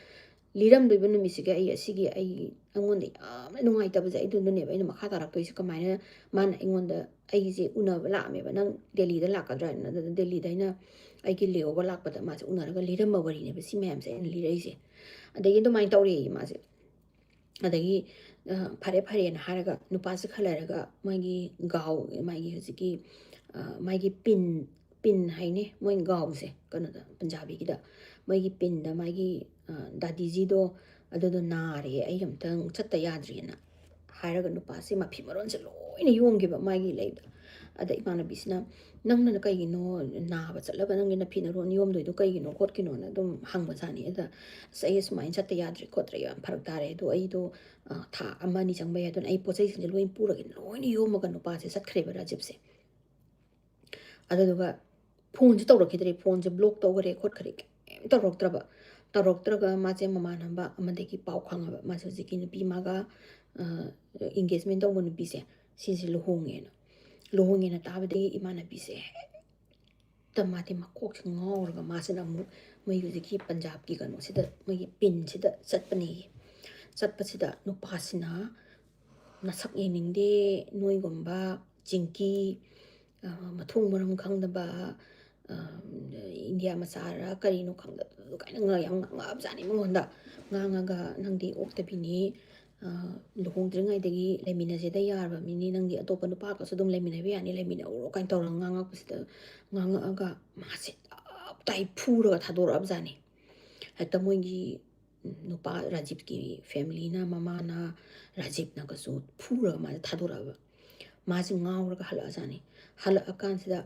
liram doiba numi sigi ai asigi ai angonda yam nungai tabja ai dun ne ba ina makha tarak toisi kamaina mana ingonda ai je una bala me ba nang delhi da lakadra na delhi da ina aigi leo ba lakpada ma se una ga liram ba wari ne ba si mayam se ina lirai se adagi do mai tawre ma se adagi fare na haraga nupa se khalaraga magi gaw magi hujiki magi pin haine moi gaw se kana da punjabi gi da magi pin da magi dadi ji do adodo nare ai amtang chatta yadri na haraga nupa se mafi maron se loina yomge ba magi leida ada imana bisna nangna na kaigino na ba chatlaga nangina phina ron yom doido kaigino khotkino na dum hangba jani ada sai sumain chatta yadri khotre yam pharak tare do ai do tha amani changba ya don ai pochai sinje loin puragin loin yomaga nupa se satkhre ba rajib se aduga phone je tawrakidre phone je block tawgare khotkhare taroktraga ma je mama namba amadegi pau khangaba ma se jiki nupi maga engagement tawbo nupi se sisi luhonge na tabade imana bi se tamati makok ngawrga ma se na mu mai jiki punjab ki kano sida mai pin sida chatpani chatpasida nupasina nasak yeningde noigomba jingki mathung maram khangdaba india masara karino khangda kaina nga yang nga abjani monda nga nangdi oktabini luhongdringai dagi lemina se da yarba mini nangdi atopa nupa ka sudum lemina be ani lemina uro kain tawra nga pasida nga aga masi tai phura thador abjani heta moigi nupa rajib ki family na mama na rajib na kasu phura ma thadora ba masi ngawra hala jani hala akan sida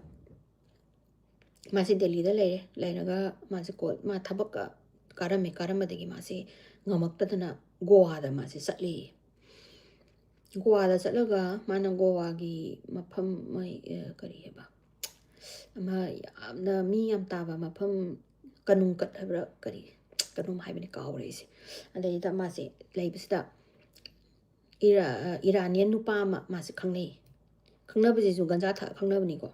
masi delhi da leiraga masi ko ma thabaka karama degi masi ngamaktadana goa da masi satli goa da satlaga mana goa gi mafam mai kari heba ama yamna mi yam taba mafam kanung kat habra kari kanum haibani kawre ise adai da masi leibsida iranian nupa masi khangnabje ju ganja tha khangnabni ko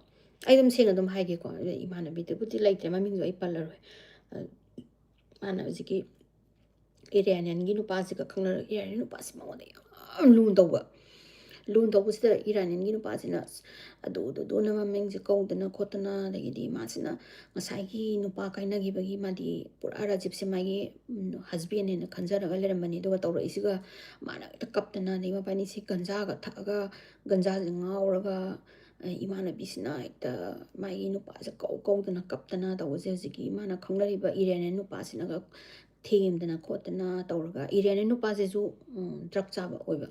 ai dum seng dum haige ko imana bi te buti like maming jo ai pallaroi ana jiki iranian gi nupa se ka khangna iranian nupa se mawade lun tawba sida iranian gi nupa sina adu na maming je kaudana khotana dagi ma sina ngasai gi nupa kaina gi bagi madi pura rajib se magi husband ne khanjara ga leramani do tawra isiga mana ta kaptana nei ma pani se ganja ga thaka ganja ngauraga ꯏꯃꯥꯟꯅꯕꯤꯁꯤꯅ ꯍꯦꯛꯇ ꯃꯥꯒꯤ ꯅꯨꯄꯥꯁꯦ ꯀꯧꯗꯅ ꯀꯞꯇꯅ ꯇꯧꯕꯁꯦ ꯍꯧꯖꯤꯛꯀꯤ ꯃꯥꯅ ꯈꯪꯅꯔꯤꯕ ꯏꯔꯥꯅꯤꯌꯟ ꯅꯨꯄꯥꯁꯤꯅꯒ ꯊꯦꯝꯗꯅ ꯈꯣꯠꯇꯅ ꯇꯧꯔꯒ ꯏꯔꯥꯅꯤꯌꯟ ꯅꯨꯄꯥꯁꯤꯁꯨ drug ꯆꯥꯕ ꯑꯣꯏꯕ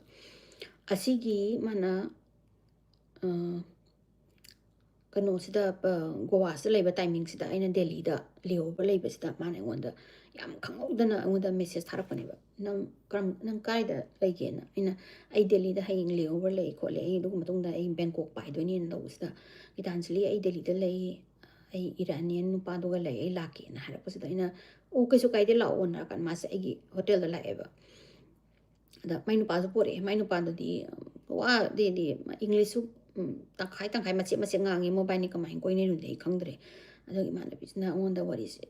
ꯑꯁꯤꯒꯤ ꯃꯥꯅ ꯀꯩꯅꯣꯁꯤꯗ ꯒꯣꯋꯥꯁꯤꯗ ꯂꯩꯕ ꯇꯥꯏꯃꯤꯡꯁꯤꯗ ꯑꯩꯅ ꯗꯦꯜꯂꯤꯗ ꯂꯦꯑꯣꯚꯔ ꯂꯩꯕꯁꯤꯗ ꯃꯥꯅ ꯑꯩꯉꯣꯟꯗ ꯌꯥꯝ ꯈꯪꯍꯧꯗꯅ ꯑꯩꯉꯣꯟꯗ ꯃꯦꯁꯦꯖ ꯊꯥꯔꯛꯄꯅꯦꯕ ꯅꯪ ꯀꯥꯏꯗ ꯂꯩꯒꯦꯅ ꯑꯩ ꯗꯦꯜꯂꯤꯗ ꯍꯌꯦꯡ ꯂꯦꯑꯣꯚꯔ ꯂꯩ ꯈꯣꯠꯂꯦ ꯑꯩ ꯑꯗꯨꯒꯤ ꯃꯇꯨꯡꯗ ꯑꯩ ꯕꯦꯡꯀꯣꯛ ꯄꯥꯏꯗꯣꯏꯅꯦꯅ ꯇꯧꯕꯁꯤꯗ ꯒꯤꯇꯥꯟꯖꯂꯤ ꯑꯩ ꯗꯦꯜꯂꯤꯗ ꯂꯩ ꯑꯩ ꯏꯔꯥꯅꯤꯌꯟ ꯅꯨꯄꯥꯗꯨꯒ ꯂꯩ ꯑꯩ ꯂꯥꯛꯀꯦꯅ ꯍꯥꯏꯔꯛꯄꯁꯤꯗ ꯑꯩꯅ ꯑꯣ ꯀꯩꯁꯨ ꯀꯥꯏꯗꯦ ꯂꯥꯛꯑꯣꯅ ꯍꯥꯏꯔꯀꯥꯟꯗ ꯃꯥꯁꯦ ꯑꯩꯒꯤ ꯍꯣꯇꯦꯜꯗ ꯂꯥꯛꯑꯦꯕ ꯑꯗ ꯃꯥꯏ ꯅꯨꯄꯥꯁꯨ ꯄꯣꯔꯛꯑꯦ ꯃꯥꯏ ꯅꯨꯄꯥꯗꯨꯗꯤ ꯋꯥꯗꯤ ꯏꯪꯂꯤꯁꯁꯨ ꯇꯪꯈꯥꯏ ꯇꯪꯈꯥꯏ ꯃꯆꯦꯠ ꯃꯆꯦꯠ ꯉꯥꯡꯉꯤ ꯃꯣꯕꯥꯏꯜꯅꯤ ꯀꯃꯥꯏꯅ ꯀꯣꯏꯅꯔꯨꯗꯤ ꯑꯩ ꯈꯪꯗ꯭ꯔꯦ ꯑꯗꯨꯒ ꯏꯃꯥꯟꯅꯕꯤꯁꯤꯅ ꯑꯩꯉꯣꯟꯗ ꯋꯥꯔꯤꯁꯦ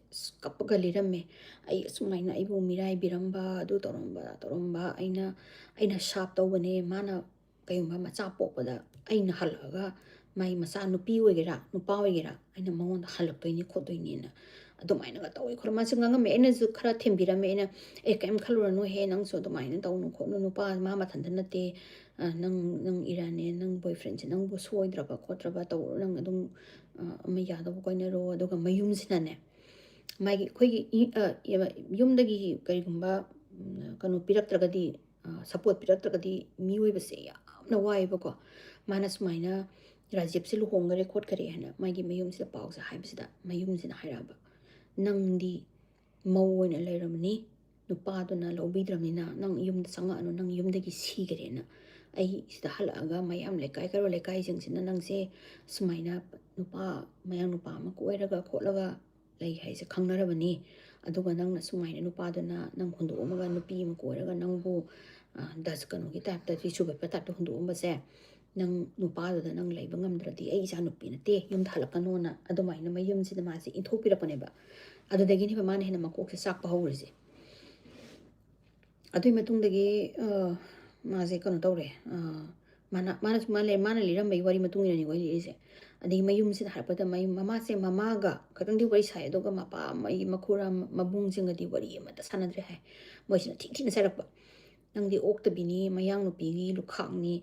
ꯀꯞꯄꯒ ꯂꯤꯔꯝꯃꯦ ꯑꯩ ꯑꯁꯨꯃꯥꯏꯅ ꯑꯩꯕꯨ ꯃꯤꯔꯥꯏꯕꯤꯔꯝꯕ ꯑꯗꯨ ꯇꯧꯔꯝꯕ ꯑꯩꯅ ꯁꯥꯞ ꯇꯧꯕꯅꯦ ꯃꯥꯅ ꯀꯩꯒꯨꯝꯕ ꯃꯆꯥ ꯄꯣꯛꯄꯗ ꯑꯩꯅ ꯍꯜꯂꯛꯑꯒ ꯃꯥꯏ ꯃꯆꯥ ꯅꯨꯄꯤ ꯑꯣꯏꯒꯦꯔꯥ ꯅꯨꯄꯥ ꯑꯣꯏꯒꯦꯔꯥ ꯑꯩꯅ ꯃꯉꯣꯟꯗ ꯍꯜꯂꯛꯇꯣꯏꯅꯤ ꯈꯣꯠꯇꯣꯏꯅꯤꯅ ꯑꯗꯨꯃꯥꯏꯅꯒ ꯇꯧꯋꯤ ꯈꯣꯠꯂ ꯃꯥꯁꯦ ꯉꯥꯡꯉꯝꯃꯦ ꯑꯩꯅꯁꯨ ꯈꯔ ꯊꯦꯝꯕꯤꯔꯝꯃꯦ ꯑꯩꯅ ꯀꯩꯝ ꯈꯜꯂꯨꯔꯅꯨꯍꯦ ꯅꯪꯁꯨ ꯑꯗꯨꯃꯥꯏꯅ ꯇꯧꯅꯨ ꯈꯣꯠꯅꯨ ꯅꯨꯄꯥ ꯃꯥ ꯃꯊꯟꯇ ꯅꯠꯇꯦ ꯅꯪ ꯏꯔꯥꯅꯤꯌꯟ ꯅꯪ ꯕꯣꯏꯐ꯭ꯔꯦꯟꯁꯦ ꯅꯪꯕꯨ ꯁꯣꯏꯗ꯭ꯔꯕ ꯈꯣꯠꯇ꯭ꯔꯕ ꯇꯧꯔꯣ ꯅꯪ ꯑꯗꯨꯝ ꯑꯃ ꯌꯥꯗꯕ ꯀꯣꯏꯅꯔꯣ ꯑꯗꯨꯒ ꯃꯌꯨꯝꯁꯤꯅꯅꯦ ꯃꯥꯒꯤ ꯑꯩꯈꯣꯏꯒꯤ ꯌꯨꯝꯗꯒꯤ ꯀꯔꯤꯒꯨꯝꯕ ꯀꯩꯅꯣ ꯄꯤꯔꯛꯇ꯭ꯔꯒꯗꯤ ꯁꯄꯣꯔꯠ ꯄꯤꯔꯛꯇ꯭ꯔꯒꯗꯤ ꯃꯤꯑꯣꯏꯕꯁꯦ ꯌꯥꯝꯅ ꯋꯥꯏꯑꯦꯕꯀꯣ ꯃꯥꯅ ꯁꯨꯃꯥꯏꯅ ꯔꯥꯖꯤꯞꯁꯦ ꯂꯨꯍꯣꯡꯈꯔꯦ ꯈꯣꯠꯈꯔꯦ ꯍꯥꯏꯅ ꯃꯥꯒꯤ ꯃꯌꯨꯝꯁꯤꯗ ꯄꯥꯎꯁꯦ ꯍꯥꯏꯕꯁꯤꯗ ꯃꯌꯨꯝꯁꯤꯅ ꯍꯥꯏꯔꯛꯑꯕ ꯅꯪꯗꯤ ꯃꯧ ꯑꯣꯏꯅ ꯂꯩꯔꯕꯅꯤ ꯅꯨꯄꯥꯗꯨꯅ ꯂꯧꯕꯤꯗ꯭ꯔꯕꯅꯤꯅ ꯅꯪ ꯌꯨꯝꯗ ꯆꯪꯉꯛꯑꯅꯨ ꯅꯪ ꯌꯨꯝꯗꯒꯤ ꯁꯤꯈꯔꯦꯅ ꯑꯩ ꯁꯤꯗ ꯍꯜꯂꯛꯑꯒ ꯃꯌꯥꯝ ꯂꯩꯀꯥꯏ ꯀꯩꯔꯣꯜ ꯂꯩꯀꯥꯏꯁꯤꯡꯁꯤꯅ ꯅꯪꯁꯦ ꯁꯨꯃꯥꯏꯅ ꯃꯌꯥꯡ ꯅꯨꯄꯥ ꯑꯃ ꯀꯣꯏꯔꯒ ꯈꯣꯠꯂꯒ ꯂꯩ ꯍꯥꯏꯁꯦ ꯈꯪꯅꯔꯕꯅꯤ ꯑꯗꯨꯒ ꯅꯪꯅ ꯁꯨꯃꯥꯏꯅ ꯅꯨꯄꯥꯗꯨꯅ ꯅꯪ ꯍꯨꯟꯗꯣꯛꯑꯝꯃꯒ ꯅꯨꯄꯤ ꯑꯃ ꯀꯣꯏꯔꯒ ꯅꯪꯕꯨ ꯗꯁ ꯀꯩꯅꯣꯒꯤ ꯇꯥꯏꯞꯇ ꯔꯤꯁꯨꯒꯠꯄ ꯇꯥꯏꯞꯇ ꯍꯨꯟꯗꯣꯛꯑꯝꯕꯁꯦ ꯅꯪ ꯅꯨꯄꯥꯗꯨꯗ ꯅꯪ ꯂꯩꯕ ꯉꯝꯗ꯭ꯔꯗꯤ ꯑꯩ ꯏꯆꯥ ꯅꯨꯄꯤ ꯅꯠꯇꯦ ꯌꯨꯝꯗ ꯍꯜꯂꯛꯀꯅꯣꯅ ꯑꯗꯨꯃꯥꯏꯅ ꯃꯌꯨꯝꯁꯤꯗ ꯃꯥꯁꯦ ꯏꯟꯊꯣꯛꯄꯤꯔꯛꯄꯅꯦꯕ ꯑꯗꯨꯗꯒꯤꯅꯦꯕ ꯃꯥꯅ ꯍꯦꯟꯅ ꯃꯀꯣꯛꯁꯦ ꯆꯥꯛꯄ ꯍꯧꯔꯤꯁꯦ ꯑꯗꯨꯒꯤ ꯃꯇꯨꯡꯗꯒꯤ ꯃꯥꯁꯦ ꯀꯩꯅꯣ ꯇꯧꯔꯦ ꯃꯥꯅ ꯂꯤꯔꯝꯕꯒꯤ ꯋꯥꯔꯤ ꯃꯇꯨꯡ ꯏꯟꯅꯅꯤꯀꯣ ꯑꯩ ꯂꯤꯔꯤꯁꯦ ꯑꯗꯒꯤ ꯃꯌꯨꯝꯁꯤꯗ ꯍꯥꯏꯔꯛꯄꯗ ꯃꯃꯥꯁꯦ ꯃꯃꯥꯒ ꯈꯛꯇꯪꯗꯤ ꯋꯥꯔꯤ ꯁꯥꯏ ꯑꯗꯨꯒ ꯃꯄꯥ ꯃꯩ ꯃꯈꯨꯔꯥ ꯃꯕꯨꯡꯁꯤꯡꯒꯗꯤ ꯋꯥꯔꯤ ꯑꯃꯠꯇ ꯁꯥꯟꯅꯗ꯭ꯔꯦ ꯍꯥꯏ ꯃꯣꯏꯁꯤꯅ ꯊꯤꯅ ꯆꯩꯔꯛꯄ ꯅꯪꯗꯤ ꯑꯣꯛꯇꯕꯤꯅꯤ ꯃꯌꯥꯡ ꯅꯨꯄꯤꯒꯤ ꯂꯨꯈꯥꯛꯅꯤ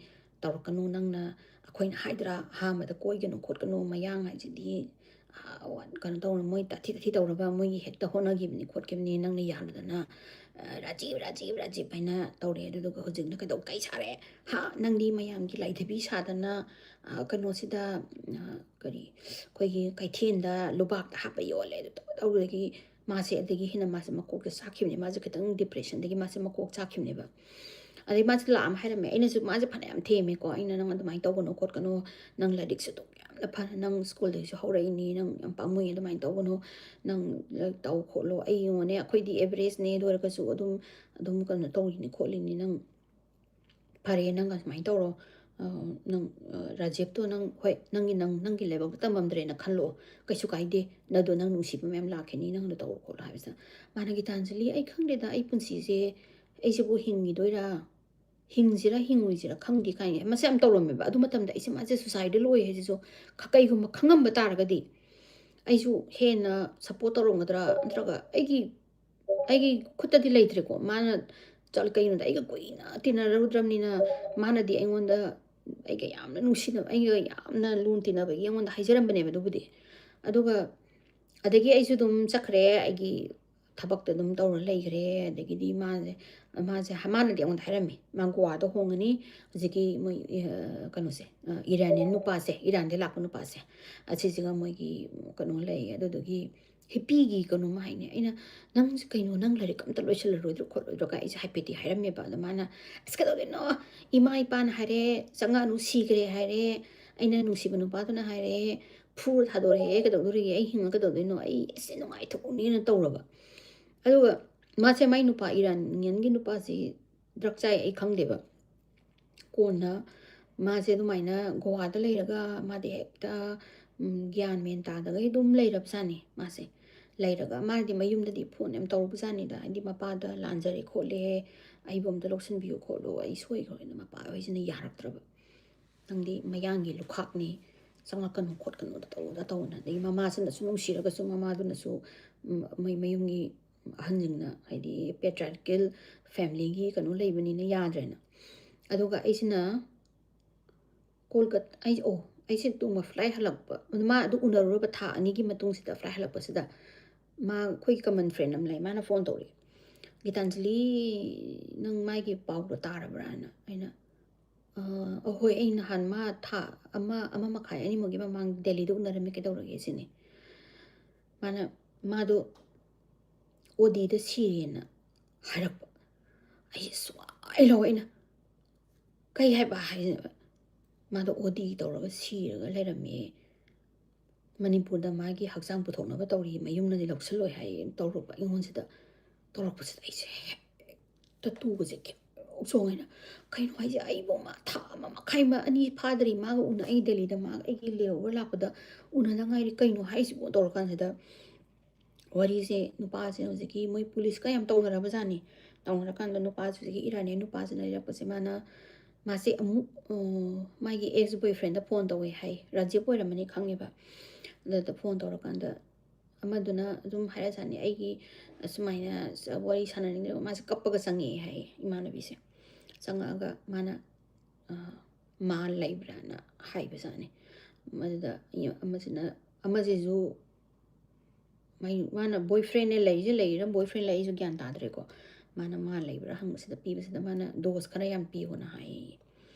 ꯇꯧꯔꯛꯀꯅꯨ ꯅꯪꯅ ꯑꯩꯈꯣꯏꯅ ꯍꯥꯏꯗ꯭ꯔꯥ ꯑꯍꯥꯟꯕꯗ ꯀꯣꯏꯒꯅꯨ ꯈꯣꯠꯀꯅꯨ ꯃꯌꯥꯡ ꯍꯥꯏꯁꯤꯗꯤ ꯀꯩꯅꯣ ꯇꯧꯔ ꯃꯣꯏ ꯇꯥꯊꯤ ꯇꯧꯔꯒ ꯃꯣꯏꯒꯤ ꯍꯦꯛꯇ ꯍꯣꯠꯅꯈꯤꯕꯅꯤ ꯈꯣꯠꯈꯤꯕꯅꯤ ꯅꯪꯅ ꯌꯥꯗꯗꯅ ꯔꯥꯖꯤꯞ ꯍꯥꯏꯅ ꯇꯧꯔꯦ ꯑꯗꯨꯗꯨꯒ ꯍꯧꯖꯤꯛꯅ ꯀꯩ ꯁꯥꯔꯦ ꯅꯪꯗꯤ ꯃꯌꯥꯝꯒꯤ ꯂꯥꯏꯙꯕꯤ ꯁꯥꯗꯅ ꯀꯩꯅꯣꯁꯤꯗ ꯀꯔꯤ ꯑꯩꯈꯣꯏꯒꯤ ꯀꯩꯊꯦꯜꯗ ꯂꯨꯕꯥꯛꯇ ꯍꯥꯞꯄ ꯌꯣꯜꯂꯦ ꯑꯗꯨ ꯇꯧꯕꯗꯒꯤ ꯃꯥꯁꯦ ꯑꯗꯒꯤ ꯍꯦꯟꯅ ꯃꯥꯁꯦ ꯃꯀꯣꯛꯁꯦ ꯆꯥꯛꯈꯤꯕꯅꯦ ꯃꯥꯁꯦ ꯈꯤꯇꯪ ꯗꯤꯄ꯭ꯔꯦꯁꯟꯗꯒꯤ ꯃꯥꯁꯦ ꯃꯀꯣꯛ ꯆꯥꯛꯈꯤꯕꯅꯦꯕ ꯑꯗꯩ ꯃꯥꯁꯦ ꯂꯥꯛꯑꯃ ꯍꯥꯏꯔꯝꯃꯦ ꯑꯩꯅꯁꯨ ꯃꯥꯁꯦ ꯐꯅꯌꯥꯝ ꯊꯦꯝꯃꯦꯀꯣ ꯑꯩꯅ ꯅꯪ ꯑꯗꯨꯃꯥꯏꯅ ꯇꯧꯒꯅꯨ ꯈꯣꯠꯀꯅꯨ ꯅꯪ ꯂꯥꯏꯔꯤꯛꯁꯨ ꯑꯗꯨꯝ ꯌꯥꯝꯅ ꯐꯅ ꯅꯪ ꯁ꯭ꯀꯨꯜꯗꯒꯤꯁꯨ ꯍꯧꯔꯛꯏꯅꯤ ꯅꯪ ꯌꯥꯝ ꯄꯥꯝꯃꯨꯏ ꯑꯗꯨꯃꯥꯏꯅ ꯇꯧꯒꯅꯨ ꯅꯪ ꯇꯧ ꯈꯣꯠꯂꯣ ꯑꯩ ꯌꯦꯡꯉꯣꯅꯦ ꯑꯩꯈꯣꯏꯗꯤ ꯑꯦꯚꯔꯦꯖꯅꯦ ꯑꯗꯨ ꯑꯣꯏꯔꯒꯁꯨ ꯑꯗꯨꯝ ꯀꯩꯅꯣ ꯇꯧꯔꯤꯅꯤ ꯈꯣꯠꯂꯤꯅꯤ ꯅꯪ ꯐꯔꯦ ꯅꯪ ꯑꯁꯨꯃꯥꯏꯅ ꯇꯧꯔꯣ ꯅꯪ ꯔꯥꯖꯤꯞꯇꯣ ꯅꯪ ꯍꯣꯏ ꯅꯪꯒꯤ ꯂꯥꯏꯕꯛꯇ ꯇꯝꯃꯝꯗ꯭ꯔꯦꯅ ꯈꯜꯂꯣ ꯀꯩꯁꯨ ꯀꯥꯏꯗꯦ ꯅꯪꯗꯣ ꯅꯪ ꯅꯨꯡꯁꯤꯕ ꯃꯌꯥꯝ ꯂꯥꯛꯈꯤꯅꯤ ꯅꯪꯗꯣ ꯇꯧꯔꯣ ꯈꯣꯠꯂꯣ ꯍꯥꯏꯕꯁꯤꯗ ꯃꯥꯅ ꯒꯤꯇꯥꯟꯖꯂꯤ ꯑꯩ ꯈꯪꯗꯦꯗ ꯑꯩ ꯄꯨꯟꯁꯤꯁꯦ ꯑꯩꯁꯤꯕꯨ ꯍꯤꯡꯈꯤꯗꯣꯏꯔꯥ ꯍꯤꯡꯁꯤꯔꯥ ꯍꯤꯡꯉꯣꯏꯁꯤꯔꯥ ꯈꯪꯗꯦ ꯀꯥꯏꯅ ꯃꯁꯤ ꯌꯥꯝ ꯇꯧꯔꯝꯃꯦꯕ ꯑꯗꯨ ꯃꯇꯝꯗ ꯑꯩꯁꯦ ꯃꯥꯁꯦ ꯁꯨꯁꯥꯏꯗꯜ ꯑꯣꯏ ꯍꯥꯏꯁꯤꯁꯨ ꯀꯩꯒꯨꯝꯕ ꯈꯪꯉꯝꯕ ꯇꯥꯔꯒꯗꯤ ꯑꯩꯁꯨ ꯍꯦꯟꯅ ꯁꯞꯄꯣꯔꯠ ꯇꯧꯔꯝꯒꯗ꯭ꯔꯥ ꯅꯠꯇ꯭ꯔꯒ ꯑꯩꯒꯤ ꯈꯨꯠꯇꯗꯤ ꯂꯩꯇ꯭ꯔꯦꯀꯣ ꯃꯥꯅ ꯀꯩꯒꯤꯅꯣꯗ ꯑꯩꯒ ꯀꯨꯏꯅ ꯇꯤꯟꯅꯔꯨꯗ꯭ꯔꯕꯅꯤꯅ ꯃꯥꯅꯗꯤ ꯑꯩꯉꯣꯟꯗ ꯑꯩꯒ ꯌꯥꯝꯅ ꯅꯨꯡꯁꯤꯅꯕ ꯑꯩꯒ ꯌꯥꯝꯅ ꯂꯨꯅ ꯇꯤꯟꯅꯕꯒꯤ ꯑꯩꯉꯣꯟꯗ ꯍꯥꯏꯖꯔꯝꯕꯅꯦꯕ ꯑꯗꯨꯕꯨꯗꯤ ꯑꯗꯨꯒ ꯑꯗꯒꯤ ꯑꯩꯁꯨ ꯑꯗꯨꯝ ꯆꯠꯈ꯭ꯔꯦ ꯑꯩꯒꯤ ꯊꯕꯛꯇ ꯑꯗꯨꯝ ꯇꯧꯔ ꯂꯩꯈ꯭ꯔꯦ ꯑꯗꯒꯤꯗꯤ ꯃꯥꯅꯗꯤ ꯑꯩꯉꯣꯟꯗ ꯍꯥꯏꯔꯝꯃꯤ ꯃꯥ ꯒꯣꯋꯥꯗ ꯍꯣꯡꯉꯅꯤ ꯍꯧꯖꯤꯛꯀꯤ ꯃꯣꯏ ꯀꯩꯅꯣꯁꯦ ꯏꯔꯥꯅꯤꯌꯟ ꯅꯨꯄꯥꯁꯦ ꯏꯔꯥꯟꯗꯩ ꯂꯥꯛꯄ ꯅꯨꯄꯥꯁꯦ ꯑꯁꯤꯁꯤꯒ ꯃꯣꯏꯒꯤ ꯀꯩꯅꯣ ꯂꯩ ꯑꯗꯨꯗꯨꯒꯤ ꯍꯤꯞꯄꯤꯒꯤ ꯀꯩꯅꯣꯝꯃ ꯍꯥꯏꯅꯦ ꯑꯩꯅ ꯅꯪꯁꯦ ꯀꯩꯅꯣ ꯅꯪ ꯂꯥꯏꯔꯤꯛ ꯑꯝꯇ ꯂꯣꯏꯁꯤꯜꯂꯔꯣꯏꯗ꯭ꯔꯣ ꯈꯣꯠꯂꯣꯏꯗ꯭ꯔꯣ ꯀꯥꯏ ꯑꯩꯁꯦ ꯍꯥꯏꯐꯦꯠꯇꯤ ꯍꯥꯏꯔꯝꯃꯦꯕ ꯑꯗꯣ ꯃꯥꯅ ꯑꯁ ꯀꯩꯗꯧꯗꯣꯏꯅꯣ ꯏꯃꯥ ꯏꯄꯥꯅ ꯍꯥꯏꯔꯦ ꯆꯪꯉꯛꯑꯅꯨ ꯁꯤꯈ꯭ꯔꯦ ꯍꯥꯏꯔꯦ ꯑꯩꯅ ꯅꯨꯡꯁꯤꯕ ꯅꯨꯄꯥꯗꯨꯅ ꯍꯥꯏꯔꯦ ꯐꯨꯔ ꯊꯥꯗꯣꯔꯛꯑꯦ ꯀꯩꯗꯧꯗꯣꯔꯤꯒꯦ ꯑꯩ ꯍꯤꯡꯉ ꯀꯩꯗꯧꯗꯣꯏꯅꯣ ꯑꯩ ꯑꯁ ꯅꯨꯡꯉꯥꯏꯊꯣꯛꯎꯅꯦꯅ ꯇꯧꯔꯕ ꯑꯗꯨꯒ ꯃꯥꯁꯦ ꯃꯥꯏ ꯅꯨꯄꯥ ꯏꯔꯥꯅꯤꯌꯟꯒꯤ ꯅꯨꯄꯥꯁꯤ ꯗ꯭ꯔꯛ ꯆꯥꯏ ꯑꯩ ꯈꯪꯗꯦꯕ ꯀꯣꯟꯅ ꯃꯥꯁꯦ ꯑꯗꯨꯃꯥꯏꯅ ꯒꯣꯋꯥꯗ ꯂꯩꯔꯒ ꯃꯥꯗꯤ ꯍꯦꯛꯇ ꯒ꯭ꯌꯥꯟ ꯃꯦꯟ ꯇꯥꯗꯒꯩ ꯑꯗꯨꯝ ꯂꯩꯔꯕꯖꯥꯠꯅꯤ ꯃꯥꯁꯦ ꯂꯩꯔꯒ ꯃꯥꯗꯤ ꯃꯌꯨꯝꯗꯗꯤ ꯐꯣꯟ ꯌꯥꯝ ꯇꯧꯔꯨꯕꯖꯥꯠꯅꯤꯗ ꯍꯥꯏꯗꯤ ꯃꯄꯥꯗ ꯂꯥꯟꯖꯔꯦ ꯈꯣꯠꯂꯦ ꯑꯩꯕꯨ ꯑꯝꯇ ꯂꯧꯁꯤꯟꯕꯤꯌꯨ ꯈꯣꯠꯂꯨ ꯑꯩ ꯁꯣꯏꯈ꯭ꯔꯦꯅ ꯃꯄꯥ ꯍꯣꯏꯁꯤꯅ ꯌꯥꯔꯛꯇ꯭ꯔꯕ ꯅꯪꯗꯤ ꯃꯌꯥꯡꯒꯤ ꯂꯨꯈꯥꯛꯅꯤ ꯆꯪꯉꯛꯀꯅꯨ ꯈꯣꯠꯀꯅꯨꯗ ꯇꯧꯅ ꯑꯗꯒꯤ ꯃꯃꯥꯁꯤꯅꯁꯨ ꯅꯨꯡꯁꯤꯔꯒꯁꯨ ꯃꯃꯥꯗꯨꯅꯁꯨ ꯃꯌꯨꯝꯒꯤ ꯑꯍꯟꯁꯤꯡꯅ ꯍꯥꯏꯗꯤ ꯄꯦꯇ꯭ꯔꯥꯔꯀꯦꯜ ꯐꯦꯃꯤꯂꯤꯒꯤ ꯀꯩꯅꯣ ꯂꯩꯕꯅꯤꯅ ꯌꯥꯗ꯭ꯔꯦꯅ ꯑꯗꯨꯒ ꯑꯩꯁꯤꯅ ꯑꯩꯁꯦ ꯇꯨꯡꯃ ꯐ꯭ꯂꯥꯏ ꯍꯜꯂꯛꯄ ꯃꯥ ꯑꯗꯨ ꯎꯅꯔꯨꯔꯕ ꯊꯥ ꯑꯅꯤꯒꯤ ꯃꯇꯨꯡꯁꯤꯗ ꯐ꯭ꯂꯥꯏ ꯍꯜꯂꯛꯄꯁꯤꯗ ꯃꯥ ꯑꯩꯈꯣꯏꯒꯤ ꯀꯃꯟ ꯐ꯭ꯔꯦꯟ ꯑꯃ ꯂꯩ ꯃꯥꯅ ꯐꯣꯟ ꯇꯧꯔꯛꯑꯦ ꯒꯤꯇꯥꯟꯖꯂꯤ ꯅꯪ ꯃꯥꯒꯤ ꯄꯥꯎꯗꯣ ꯇꯥꯔꯕ꯭ꯔꯥꯅ ꯑꯩꯅ ꯍꯣꯏ ꯑꯩ ꯅꯍꯥꯟ ꯃꯥ ꯊꯥ ꯑꯃ ꯃꯈꯥꯏ ꯑꯅꯤꯃꯨꯛꯀꯤ ꯃꯃꯥꯡ ꯗꯦꯜꯂꯤꯗ ꯎꯅꯔꯝꯃꯦ ꯀꯩꯗꯧꯔꯒꯦ ꯁꯤꯅꯤ ꯃꯥꯗꯣ ꯑꯣꯗꯤꯗ ꯁꯤꯔꯦꯅ ꯍꯥꯏꯔꯛꯄ ꯑꯩꯁꯦ ꯁꯨꯋꯥꯏ ꯂꯧ ꯑꯩꯅ ꯀꯩ ꯍꯥꯏꯕ ꯍꯥꯏꯅ ꯃꯥꯗꯣ ꯑꯣꯗꯤ ꯇꯧꯔꯒ ꯁꯤꯔꯒ ꯂꯩꯔꯝꯃꯦ ꯃꯅꯤꯄꯨꯔꯗ ꯃꯥꯒꯤ ꯍꯛꯆꯥꯡ ꯄꯨꯊꯣꯛꯅꯕ ꯇꯧꯔꯤ ꯃꯌꯨꯝꯅꯗꯤ ꯂꯧꯁꯤꯜꯂꯣꯏ ꯍꯥꯏꯌꯦ ꯇꯧꯔꯛꯄ ꯑꯩꯉꯣꯟꯁꯤꯗ ꯇꯧꯔꯛꯄꯁꯤꯗ ꯑꯩꯁꯦ ꯍꯦꯛꯇ ꯇꯨꯕꯁꯦ ꯆꯣꯡꯉꯦꯅ ꯀꯩꯅꯣ ꯍꯥꯏꯁꯦ ꯑꯩꯕꯨ ꯃꯥ ꯊꯥ ꯑꯃ ꯃꯈꯥꯏ ꯑꯅꯤ ꯐꯥꯗ꯭ꯔꯤ ꯃꯥꯒ ꯑꯩ ꯗꯦꯜꯂꯤꯗ ꯃꯥꯒ ꯑꯩꯒꯤ ꯂꯦꯑꯣꯚꯔ ꯂꯥꯛꯄꯗ ꯎꯅꯗ ꯉꯥꯏꯔꯤ ꯀꯩꯅꯣ ꯍꯥꯏꯁꯤꯕꯣ ꯇꯧꯔꯀꯥꯟꯁꯤꯗ ꯋꯥꯔꯤꯁꯦ ꯅꯨꯄꯥꯁꯦ ꯍꯧꯖꯤꯛꯀꯤ ꯃꯣꯏ ꯄꯨꯂꯤꯁꯀ ꯌꯥꯝ ꯇꯧꯅꯔꯕꯖꯥꯠꯅꯤ ꯇꯧꯅꯔꯀꯥꯟꯗ ꯅꯨꯄꯥꯁꯦ ꯍꯧꯖꯤꯛꯀꯤ ꯏꯔꯥꯅꯤꯌꯟ ꯅꯨꯄꯥꯁꯤꯅ ꯂꯩꯔꯛꯄꯁꯦ ꯃꯥꯁꯦ ꯑꯃꯨꯛ ꯃꯥꯒꯤ ꯑꯦꯛꯁ ꯕꯣꯏꯐ꯭ꯔꯦꯟꯗ ꯐꯣꯟ ꯇꯧꯋꯦ ꯍꯥꯏ ꯔꯥꯖꯤꯞ ꯑꯣꯏꯔꯝꯃꯅꯤ ꯈꯪꯉꯦꯕ ꯑꯗꯨꯗ ꯐꯣꯟ ꯇꯧꯔꯀꯥꯟꯗ ꯑꯃꯗꯨꯅ ꯑꯗꯨꯝ ꯍꯥꯏꯔꯛꯑꯖꯥꯠꯅꯤ ꯑꯩꯒꯤ ꯑꯁꯨꯃꯥꯏꯅ ꯋꯥꯔꯤ ꯁꯥꯟꯅꯅꯤꯡꯗꯕ ꯃꯥꯁꯦ ꯀꯞꯄꯒ ꯆꯪꯉꯛꯑꯦ ꯍꯥꯏ ꯏꯃꯥꯟꯅꯕꯤꯁꯦ ꯆꯪꯉꯛꯑꯒ ꯃꯥꯅ ꯃꯥ ꯂꯩꯕ꯭ꯔꯥꯅ ꯍꯥꯏꯕꯖꯥꯠꯅꯤ ꯃꯗꯨꯗ ꯑꯃꯁꯤꯁꯨ ꯃꯥꯅ ꯕꯣꯏꯐ꯭ꯔꯦꯟꯅꯦ ꯂꯩꯔꯤꯁꯦ ꯂꯩꯔꯤꯔꯥ ꯕꯣꯏꯐ꯭ꯔꯦꯟ ꯂꯩꯔꯤꯁꯨ ꯒ꯭ꯌꯥꯟ ꯇꯥꯗ꯭ꯔꯦꯀꯣ ꯃꯥꯅ ꯃꯥ ꯂꯩꯕ꯭ꯔꯥ ꯍꯪꯕꯁꯤꯗ ꯄꯤꯕꯁꯤꯗ ꯃꯥꯅ ꯗꯣꯁ ꯈꯔ ꯌꯥꯝ ꯄꯤꯌꯣꯅ ꯍꯥꯏꯌꯦ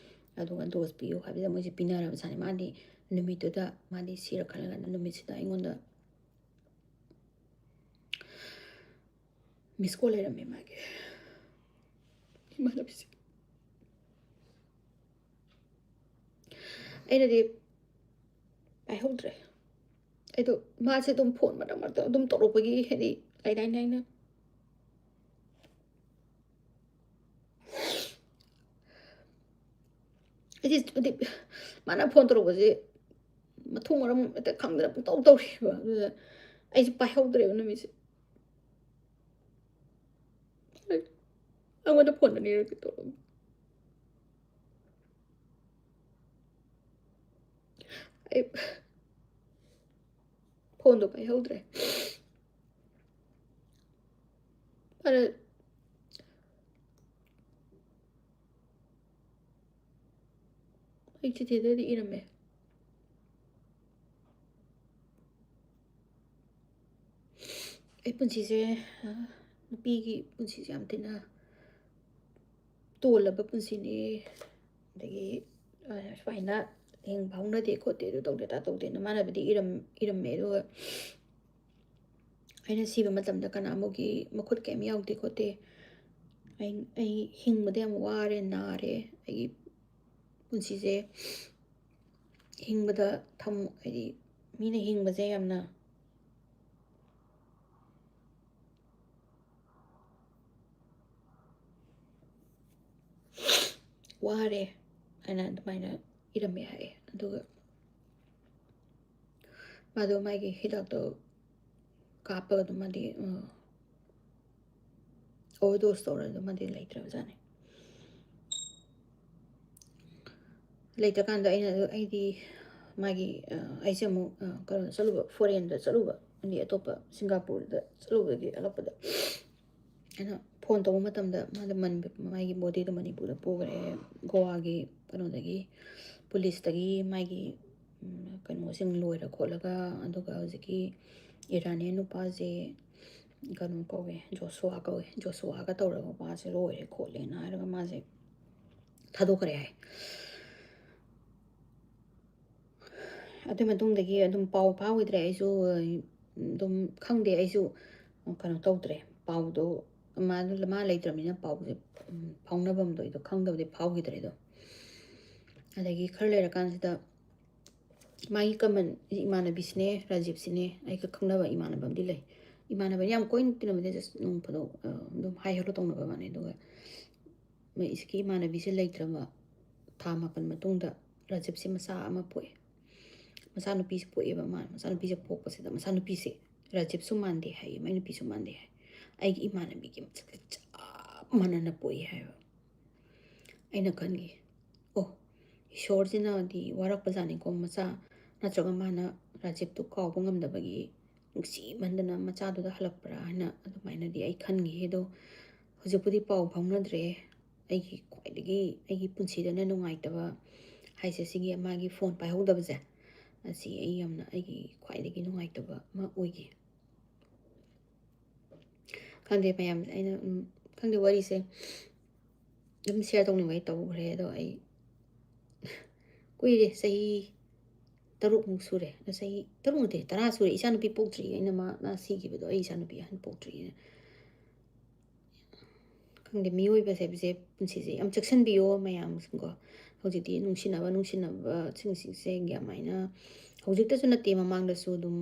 ꯑꯗꯨꯒ ꯗꯣꯁ ꯄꯤꯌꯨ ꯍꯥꯏꯕꯁꯤꯗ ꯃꯣꯏꯁꯦ ꯄꯤꯅꯔꯕꯖꯥꯠꯅꯤ ꯃꯥꯗꯤ ꯅꯨꯃꯤꯠꯇꯨꯗ ꯃꯥꯗꯤ ꯁꯤꯔ ꯈꯜꯂꯒ ꯅꯨꯃꯤꯠꯁꯤꯗ ꯑꯩꯉꯣꯟꯗ ꯃꯤꯁ ꯀꯣꯜ ꯂꯩꯔꯝꯃꯦ ꯃꯥꯒꯤ ꯏꯃꯥꯟꯅꯕꯤꯁꯦ ꯑꯩꯅꯗꯤ ꯄꯥꯏꯍꯧꯗ꯭ꯔꯦ ꯑꯩꯗꯣ ꯃꯥꯁꯦ ꯑꯗꯨꯝ ꯐꯣꯟ ꯃꯔꯛ ꯃꯔꯛꯇ ꯑꯗꯨꯝ ꯇꯧꯔꯛꯄꯒꯤ ꯍꯥꯏꯗꯤ ꯂꯩꯗꯥꯏꯅꯦ ꯑꯩꯅ ꯑꯩꯗꯤ ꯃꯥꯅ ꯐꯣꯟ ꯇꯧꯔꯛꯄꯁꯦ ꯃꯊꯣꯡ ꯃꯔꯝ ꯍꯦꯛꯇ ꯈꯪꯗꯅ ꯄꯨꯡꯇꯧ ꯇꯧꯔꯤꯕ ꯑꯗꯨꯗ ꯑꯩꯁꯦ ꯄꯥꯏꯍꯧꯗ꯭ꯔꯦꯕ ꯅꯨꯃꯤꯠꯁꯦ ꯑꯩꯉꯣꯟꯗ ꯐꯣꯟ ꯑꯅꯤꯔꯛꯇꯤ ꯇꯧꯔꯛꯑꯝꯃꯤ ꯑꯩ ꯐꯣꯟꯗꯣ ꯄꯥꯏꯍꯧꯗ꯭ꯔꯦ ꯑꯗ ꯑꯩ ꯆꯤꯊꯤꯗꯗꯤ ꯏꯔꯝꯃꯦ ꯑꯩ ꯄꯨꯟꯁꯤꯁꯦ ꯅꯨꯄꯤꯒꯤ ꯄꯨꯟꯁꯤꯁꯦ ꯌꯥꯝ ꯊꯤꯅ ꯇꯣꯜꯂꯕ ꯄꯨꯟꯁꯤꯅꯤ ꯑꯗꯒꯤ ꯁꯨꯃꯥꯏꯅ ꯍꯦꯡ ꯐꯥꯎꯅꯗꯦ ꯈꯣꯠꯇꯦ ꯑꯗꯨ ꯇꯧꯗꯦ ꯇꯥ ꯇꯧꯗꯦꯅ ꯃꯥꯅꯕꯨꯗꯤ ꯏꯔꯝꯃꯦ ꯑꯗꯨꯒ ꯑꯩꯅ ꯁꯤꯕ ꯃꯇꯝꯗ ꯀꯅꯥꯃꯨꯛꯀꯤ ꯃꯈꯨꯠ ꯀꯩꯝ ꯌꯥꯎꯗꯦ ꯈꯣꯠꯇꯦ ꯑꯩ ꯍꯤꯡꯕꯗ ꯌꯥꯝ ꯋꯥꯔꯦ ꯅꯥꯔꯦ ꯑꯩꯒꯤ ꯄꯨꯟꯁꯤꯁꯦ ꯍꯤꯡꯕꯗ ꯍꯥꯏꯗꯤ ꯃꯤꯅ ꯍꯤꯡꯕꯁꯦ ꯌꯥꯝꯅ ꯋꯥꯔꯦ ꯍꯥꯏꯅ ꯑꯗꯨꯃꯥꯏꯅ ꯏꯔꯝꯃꯦ ꯍꯥꯏꯌꯦ ꯑꯗꯨꯒ ꯃꯥꯗꯣ ꯃꯥꯒꯤ ꯍꯤꯗꯥꯛꯇꯣ ꯀꯥꯞꯄꯒ ꯑꯗꯨꯝ ꯃꯥꯗꯤ ꯑꯣꯚꯔꯗꯣꯁ ꯇꯧꯔ ꯑꯗꯨꯝ ꯃꯥꯗꯤ ꯂꯩꯇ꯭ꯔꯕꯖꯥꯠꯅꯤ ꯂꯩꯇ꯭ꯔꯀꯥꯟꯗ ꯑꯩꯗꯤ ꯃꯥꯒꯤ ꯑꯩꯁꯦ ꯑꯃꯨꯛ ꯀꯩꯅꯣꯗ ꯆꯠꯂꯨꯕ ꯐꯣꯔꯦꯟꯗ ꯆꯠꯂꯨꯕ ꯑꯇꯣꯞꯄ ꯁꯤꯡꯒꯥꯄꯨꯔꯗ ꯆꯠꯂꯨꯕꯗꯒꯤ ꯍꯜꯂꯛꯄꯗ ꯑꯩꯅ ꯐꯣꯟ ꯇꯧꯕ ꯃꯇꯝꯗ ꯃꯥꯒꯤ ꯕꯣꯗꯤꯗꯣ ꯃꯅꯤꯄꯨꯔꯗ ꯄꯨꯈ꯭ꯔꯦ ꯒꯣꯋꯥꯒꯤ ꯀꯩꯅꯣꯗꯒꯤ ꯄꯨꯂꯤꯁꯇꯒꯤ ꯃꯥꯒꯤ ꯀꯩꯅꯣꯁꯤꯡ ꯂꯣꯏꯔ ꯈꯣꯠꯂꯒ ꯑꯗꯨꯒ ꯍꯧꯖꯤꯛꯀꯤ ꯏꯔꯥꯅꯤꯌꯟ ꯅꯨꯄꯥꯁꯦ ꯀꯩꯅꯣ ꯀꯧꯋꯦ ꯖꯣꯁꯨꯋꯥ ꯀꯧꯋꯦ ꯖꯣꯁꯨꯋꯥꯒ ꯇꯧꯔꯒ ꯃꯥꯁꯦ ꯂꯣꯏꯔꯦ ꯈꯣꯠꯂꯦꯅ ꯍꯥꯏꯔꯒ ꯃꯥꯁꯦ ꯊꯥꯗꯣꯛꯈ꯭ꯔꯦ ꯍꯥꯏ ꯑꯗꯨꯏ ꯃꯇꯨꯡꯗꯒꯤ ꯑꯗꯨꯝ ꯄꯥꯎ ꯐꯥꯎꯈꯤꯗ꯭ꯔꯦ ꯑꯩꯁꯨ ꯑꯗꯨꯝ ꯈꯪꯗꯦ ꯑꯩꯁꯨ ꯀꯩꯅꯣ ꯇꯧꯗ꯭ꯔꯦ ꯄꯥꯎꯗꯣ ꯃꯥ ꯂꯩꯇ꯭ꯔꯕꯅꯤꯅ ꯄꯥꯎꯁꯦ ꯐꯥꯎꯅꯐꯝꯗꯣ ꯑꯩꯗꯣ ꯈꯪꯗꯕꯗꯤ ꯐꯥꯎꯈꯤꯗ꯭ꯔꯦ ꯑꯗꯣ ꯑꯗꯒꯤ ꯈꯔ ꯂꯩꯔꯀꯥꯟꯁꯤꯗ ꯃꯥꯒꯤ ꯀꯃꯟ ꯏꯃꯥꯟꯅꯕꯤꯁꯤꯅꯦ ꯔꯥꯖꯤꯞꯁꯤꯅꯦ ꯑꯩꯒ ꯈꯪꯅꯕ ꯏꯃꯥꯟꯅꯕ ꯑꯃꯗꯤ ꯂꯩ ꯏꯃꯥꯟꯅꯕꯅꯤ ꯌꯥꯝ ꯀꯣꯏꯅ ꯇꯤꯟꯅꯕꯗꯤ ꯖꯁ ꯅꯣꯡ ꯐꯥꯗꯣꯛ ꯑꯗꯨꯝ ꯍꯥꯏ ꯍꯦꯜꯂꯣ ꯇꯧꯅꯕ ꯋꯥꯅꯤ ꯑꯗꯨꯒ ꯏꯁꯀꯤ ꯏꯃꯥꯟꯅꯕꯤꯁꯦ ꯂꯩꯇ꯭ꯔꯕ ꯊꯥ 6 ꯃꯇꯨꯡꯗ ꯔꯥꯖꯤꯞꯁꯦ ꯃꯆꯥ ꯑꯃ ꯄꯣꯛꯑꯦ ꯃꯆꯥꯅꯨꯄꯤꯁꯦ ꯄꯣꯛꯑꯦꯕ ꯃꯆꯥꯅꯨꯄꯤꯁꯦ ꯄꯣꯛꯄꯁꯤꯗ ꯃꯆꯥꯅꯨꯄꯤꯁꯦ ꯔꯥꯖꯤꯞꯁꯨ ꯃꯥꯟꯗꯦ ꯍꯥꯏꯌꯦ ꯃꯥꯏ ꯅꯨꯄꯤꯁꯨ ꯃꯥꯟꯗꯦ ꯍꯥꯏ ꯑꯩꯒꯤ ꯏꯃꯥꯟꯅꯕꯤꯒꯤ ꯃꯁꯛꯁꯦ ꯆꯞ ꯃꯥꯟꯅꯅ ꯄꯣꯛꯏ ꯍꯥꯏꯕ ꯑꯩꯅ ꯈꯟꯈꯤ ꯑꯣ ꯏꯁꯣꯔꯁꯤꯅꯗꯤ ꯋꯥꯔꯛꯄꯖꯥꯠꯅꯤꯀꯣ ꯃꯆꯥ ꯅꯠꯇ꯭ꯔꯒ ꯃꯥꯅ ꯔꯥꯖꯤꯞꯇꯨ ꯀꯥꯎꯕ ꯉꯝꯗꯕꯒꯤ ꯅꯨꯡꯁꯤꯃꯟꯗꯅ ꯃꯆꯥꯗꯨꯗ ꯍꯜꯂꯛꯄ꯭ꯔꯥ ꯍꯥꯏꯅ ꯑꯗꯨꯃꯥꯏꯅꯗꯤ ꯑꯩ ꯈꯟꯈꯤ ꯑꯗꯣ ꯍꯧꯖꯤꯛꯄꯨꯗꯤ ꯄꯥꯎ ꯐꯥꯎꯅꯗ꯭ꯔꯦ ꯑꯩꯒꯤ ꯈ꯭ꯋꯥꯏꯗꯒꯤ ꯑꯩꯒꯤ ꯄꯨꯟꯁꯤꯗꯅ ꯅꯨꯡꯉꯥꯏꯇꯕ ꯍꯥꯏꯁꯦ ꯁꯤꯒꯤ ꯃꯥꯒꯤ ꯐꯣꯟ ꯄꯥꯏꯍꯧꯗꯕꯁꯦ ꯑꯁꯤ ꯑꯩ ꯌꯥꯝꯅ ꯑꯩꯒꯤ ꯈ꯭ꯋꯥꯏꯗꯒꯤ ꯅꯨꯡꯉꯥꯏꯇꯕ ꯑꯃ ꯑꯣꯏꯈꯤ ꯈꯪꯗꯦ ꯃꯌꯥꯝ ꯑꯩꯅ ꯈꯪꯗꯦ ꯋꯥꯔꯤꯁꯦ ꯑꯗꯨꯝ ꯁꯤꯌꯔ ꯇꯧꯅꯤꯡꯕꯩ ꯇꯧꯈ꯭ꯔꯦ ꯑꯗꯣ ꯑꯩ ꯀꯨꯏꯔꯦ ꯆꯍꯤ 3 ꯁꯨꯔꯦ ꯆꯍꯤ 3 ꯅꯠꯇꯦ 10 ꯁꯨꯔꯦ ꯏꯆꯥꯅꯨꯄꯤ ꯄꯣꯛꯇ꯭ꯔꯤ ꯑꯩꯅ ꯃꯥ ꯁꯤꯈꯤꯕꯗꯣ ꯑꯩ ꯏꯆꯥꯅꯨꯄꯤ ꯑꯍꯟ ꯄꯣꯛꯇ꯭ꯔꯤꯅ ꯈꯪꯗꯦ ꯃꯤꯑꯣꯏꯕꯁꯦ ꯍꯥꯏꯕꯁꯦ ꯄꯨꯟꯁꯤꯁꯦ ꯌꯥꯝ ꯆꯦꯛꯁꯤꯟꯕꯤꯌꯣ ꯃꯌꯥꯝꯁꯤꯡꯀꯣ ꯍꯧꯖꯤꯛꯇꯤ ꯅꯨꯡꯁꯤꯅꯕꯁꯤꯡꯁꯦ ꯀꯃꯥꯏꯅ ꯍꯧꯖꯤꯛꯇꯁꯨ ꯅꯠꯇꯦ ꯃꯃꯥꯡꯗꯁꯨ ꯑꯗꯨꯝ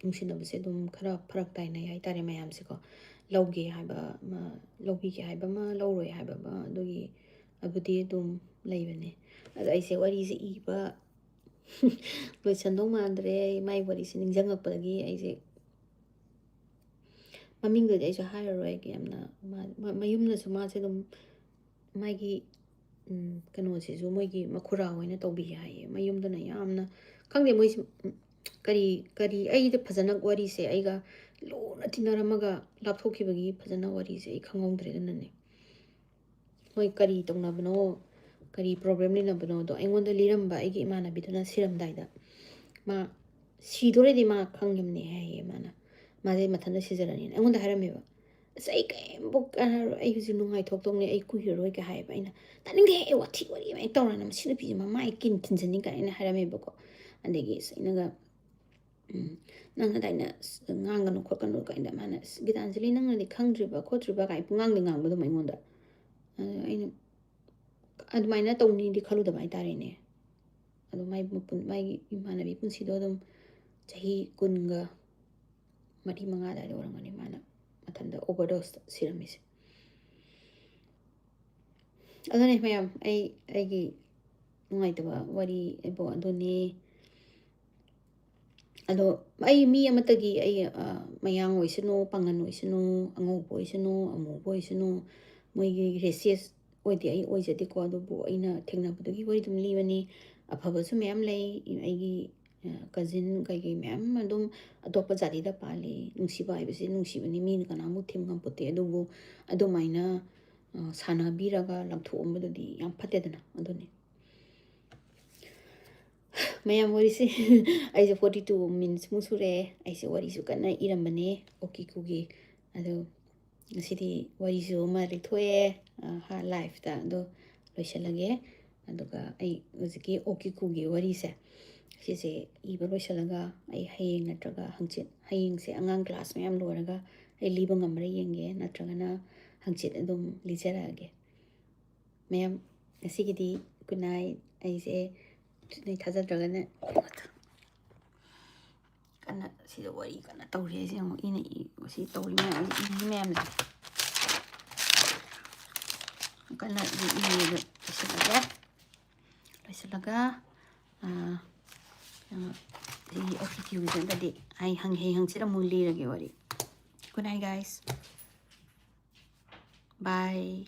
ꯅꯨꯡꯁꯤꯅꯕꯁꯦ ꯑꯗꯨꯝ ꯈꯔ ꯐꯔꯛ ꯇꯥꯏꯅꯩ ꯍꯥꯏꯇꯥꯔꯦ ꯃꯌꯥꯝꯁꯦꯀꯣ ꯂꯧꯒꯦ ꯍꯥꯏꯕ ꯑꯃ ꯂꯧꯕꯤꯒꯦ ꯍꯥꯏꯕ ꯑꯃ ꯂꯧꯔꯣꯏ ꯍꯥꯏꯕ ꯑꯃ ꯑꯗꯨꯒꯤ ꯑꯗꯨꯗꯤ ꯑꯗꯨꯝ ꯂꯩꯕꯅꯦ ꯑꯗꯣ ꯑꯩꯁꯦ ꯋꯥꯔꯤꯁꯦ ꯏꯕ ꯂꯣꯏꯁꯟꯗꯧ ꯃꯥꯟꯗ꯭ꯔꯦ ꯃꯥꯏ ꯋꯥꯔꯤꯁꯦ ꯅꯤꯡꯁꯤꯡꯉꯛꯄꯗꯒꯤ ꯑꯩꯁꯦ ꯃꯃꯤꯡꯗꯨꯗꯤ ꯑꯩꯁꯨ ꯍꯥꯏꯔꯔꯣꯏ ꯌꯥꯝꯅ ꯃꯌꯨꯝꯅꯁꯨ ꯃꯥꯁꯦ ꯑꯗꯨꯝ ꯃꯥꯒꯤ ꯀꯩꯅꯣꯁꯤꯁꯨ ꯃꯣꯏꯒꯤ ꯃꯈꯨꯔꯥ ꯑꯣꯏꯅ ꯇꯧꯕꯤꯌꯦ ꯍꯥꯏꯌꯦ ꯃꯌꯨꯝꯗꯅ ꯌꯥꯝꯅ ꯈꯪꯗꯦ ꯃꯣꯏꯁꯤ ꯀꯔꯤ ꯑꯩꯗ ꯐꯖꯅ ꯋꯥꯔꯤꯁꯦ ꯑꯩꯒ ꯂꯨꯅ ꯇꯤꯟꯅꯔꯝꯃꯒ ꯂꯥꯞꯊꯣꯛꯈꯤꯕꯒꯤ ꯐꯖꯅ ꯋꯥꯔꯤꯁꯦ ꯑꯩ ꯈꯪꯍꯧꯗ꯭ꯔꯦ ꯑꯗꯨꯅꯅꯦ ꯃꯣꯏ ꯀꯔꯤ ꯇꯧꯅꯕꯅꯣ ꯀꯔꯤ ꯄ꯭ꯔꯣꯕ꯭ꯂꯦꯝ ꯂꯩꯅꯕꯅꯣꯗꯣ ꯑꯩꯉꯣꯟꯗ ꯂꯤꯔꯝꯕ ꯑꯩꯒꯤ ꯏꯃꯥꯟꯅꯕꯤꯗꯨꯅ ꯁꯤꯔꯝꯗꯥꯏꯗ ꯃꯥ ꯁꯤꯗꯣꯔꯦꯗꯤ ꯃꯥ ꯈꯪꯉꯝꯅꯦ ꯍꯥꯏꯌꯦ ꯃꯥꯁꯦ ꯃꯊꯟꯇ ꯁꯤꯖꯔꯅꯤꯅ ꯑꯩꯉꯣꯟꯗ ꯍꯥꯏꯔꯝꯃꯦꯕ ꯑꯁ ꯑꯩ ꯀꯩꯝꯐꯥꯎ ꯀꯥꯟꯅꯔꯣꯏ ꯑꯩ ꯍꯧꯖꯤꯛ ꯅꯨꯡꯉꯥꯏꯊꯣꯛꯇꯧꯅꯦ ꯑꯩ ꯀꯨꯏꯔꯔꯣꯏꯒ ꯍꯥꯏꯌꯦꯕ ꯑꯩꯅ ꯇꯥꯅꯤꯡꯗꯦ ꯑꯩ ꯋꯥꯊꯤ ꯋꯥꯔꯤ ꯑꯗꯨꯃꯥꯏꯅ ꯇꯧꯔꯅ ꯃꯁꯤ ꯅꯨꯄꯤꯁꯦ ꯃꯃꯥꯏ ꯀꯤꯟ ꯊꯤꯟꯖꯟꯅꯤ ꯀꯥꯏꯅ ꯍꯥꯏꯔꯝꯃꯦꯕꯀꯣ ꯑꯗꯒꯤ ꯑꯩꯅꯒ ꯅꯪ ꯑꯗꯥꯏꯅ ꯉꯥꯡꯒꯅꯨ ꯈꯣꯠꯀꯅꯨ ꯀꯥꯏꯅ ꯃꯥꯅ ꯒꯤꯇꯥꯟꯖꯂꯤ ꯅꯪꯅꯗꯤ ꯈꯪꯗ꯭ꯔꯤꯕ ꯈꯣꯠꯇ꯭ꯔꯤꯕ ꯀꯥꯏ ꯄꯨꯡꯉꯥꯡꯗ ꯉꯥꯡꯕ ꯑꯗꯨꯝ ꯑꯩꯉꯣꯟꯗ ꯑꯩꯅ ꯑꯗꯨꯃꯥꯏꯅ ꯇꯧꯅꯤꯗꯤ ꯈꯜꯂꯨꯗꯕ ꯍꯥꯏꯇꯥꯔꯦꯅꯦ ꯑꯗꯣ ꯃꯥꯒꯤ ꯏꯃꯥꯟꯅꯕꯤ ꯄꯨꯟꯁꯤꯗꯣ ꯑꯗꯨꯝ ꯆꯍꯤ 10ꯒ 4-5 ꯑꯗꯨꯋꯥꯏꯗ ꯑꯣꯏꯔꯝꯒꯅꯤ ꯃꯥꯅ ꯃꯊꯟꯇ ꯑꯣꯚꯔꯗꯣꯁꯇ ꯁꯤꯔꯝꯃꯤꯁꯦ ꯑꯗꯨꯅꯦ ꯃꯌꯥꯝ ꯑꯩꯒꯤ ꯅꯨꯡꯉꯥꯏꯇꯕ ꯋꯥꯔꯤ ꯑꯩꯕꯨ ꯑꯗꯨꯅꯦ ꯑꯗꯣ ꯑꯩ ꯃꯤ ꯑꯃꯠꯇꯒꯤ ꯑꯩ ꯃꯌꯥꯡ ꯑꯣꯏꯁꯅꯨ ꯄꯥꯡꯒꯟ ꯑꯣꯏꯁꯅꯨ ꯑꯉꯧꯕ ꯑꯣꯏꯁꯅꯨ ꯑꯃꯨꯕ ꯑꯣꯏꯁꯅꯨ ꯃꯣꯏꯒꯤ ꯔꯦꯁꯤꯌꯁ ꯑꯣꯏꯗꯦ ꯑꯩ ꯑꯣꯏꯖꯗꯦꯀꯣ ꯑꯗꯨꯕꯨ ꯑꯩꯅ ꯊꯦꯡꯅꯕꯗꯨꯒꯤ ꯋꯥꯔꯤ ꯑꯗꯨꯝ ꯂꯤꯕꯅꯤ ꯑꯐꯕꯁꯨ ꯃꯌꯥꯝ ꯂꯩ ꯑꯩꯒꯤ ꯀꯖꯤꯟ ꯀꯩꯀꯩ ꯃꯌꯥꯝ ꯑꯗꯨꯝ ꯑꯇꯣꯞꯄ ꯖꯥꯇꯤꯗ ꯄꯥꯜꯂꯤ ꯅꯨꯡꯁꯤꯕ ꯍꯥꯏꯕꯁꯤ ꯅꯨꯡꯁꯤꯕꯅꯤ ꯃꯤꯅ ꯀꯅꯥꯃꯨꯛ ꯊꯤꯡ ꯉꯝꯄꯣꯠꯇꯦ ꯑꯗꯨꯕꯨ ꯑꯗꯨꯃꯥꯏꯅ ꯁꯥꯟꯅꯕꯤꯔꯒ ꯂꯪꯊꯣꯛꯑꯝꯕꯗꯨꯗꯤ ꯌꯥꯝ ꯐꯠꯇꯦꯗꯅ ꯑꯗꯨꯅꯤ ꯃꯌꯥꯝ ꯋꯥꯔꯤꯁꯦ ꯑꯩꯁꯦ 42 ꯃꯤꯅꯤꯠꯁꯃꯨꯛ ꯁꯨꯔꯛꯑꯦ ꯑꯩꯁꯦ ꯋꯥꯔꯤꯁꯨ ꯀꯟꯅ ꯏꯔꯝꯕꯅꯦ ꯑꯣꯀꯤꯀꯨꯒꯤ ꯑꯗꯣ ꯉꯁꯤꯗꯤ ꯋꯥꯔꯤꯁꯨ ꯑꯃ ꯂꯤꯊꯣꯛꯑꯦ ꯂꯥꯏꯐꯇ ꯑꯗꯣ ꯂꯣꯏꯁꯤꯜꯂꯒꯦ ꯑꯗꯨꯒ ꯑꯩ ꯍꯧꯖꯤꯛꯀꯤ ꯑꯣꯀꯤꯀꯨꯒꯤ ꯋꯥꯔꯤꯁꯦ ꯁꯤꯁꯦ ꯏꯕ ꯂꯣꯏꯁꯤꯜꯂꯒ ꯑꯩ ꯍꯌꯦꯡ ꯅꯠꯇ꯭ꯔꯒ ꯍꯪꯆꯤꯠ ꯍꯌꯦꯡꯁꯦ ꯑꯉꯥꯡ ꯀ꯭ꯂꯥꯁ ꯃꯌꯥꯝ ꯂꯣꯏꯔꯒ ꯑꯩ ꯂꯤꯕ ꯉꯝꯕ꯭ꯔꯥ ꯌꯦꯡꯒꯦ ꯅꯠꯇ꯭ꯔꯒꯅ ꯍꯪꯆꯤꯠ ꯑꯗꯨꯝ ꯂꯤꯖꯔꯛꯑꯒꯦ ꯃꯌꯥꯝ ꯉꯁꯤꯒꯤꯗꯤ ꯒꯨꯗ ꯅꯥꯏꯠ ꯑꯩꯁꯦ ꯅꯣꯏ ꯊꯥꯖꯗ꯭ꯔꯒꯅ ꯀꯟꯅ ꯁꯤꯗ ꯋꯥꯔꯤ ꯀꯟꯅ ꯇꯧꯔꯤ ꯑꯩꯁꯦ ꯑꯃꯨꯛ ꯁꯤ ꯇꯧꯔꯤ ꯃꯌꯥꯝꯁꯦ ꯀꯟꯅ ꯂꯣꯏꯁꯤꯜꯂꯒ ꯁꯤꯒꯤ ꯑꯣꯀꯤꯀ꯭ꯌꯨꯒꯤꯁꯤꯗꯗꯤ ꯍꯌꯦꯡ ꯍꯪꯆꯤꯠ ꯑꯃꯨꯛ ꯂꯤꯔꯒꯦ ꯋꯥꯔꯤ ꯒꯨꯗ ꯅꯥꯏꯠ ꯒꯥꯏꯁ ꯕꯥꯏ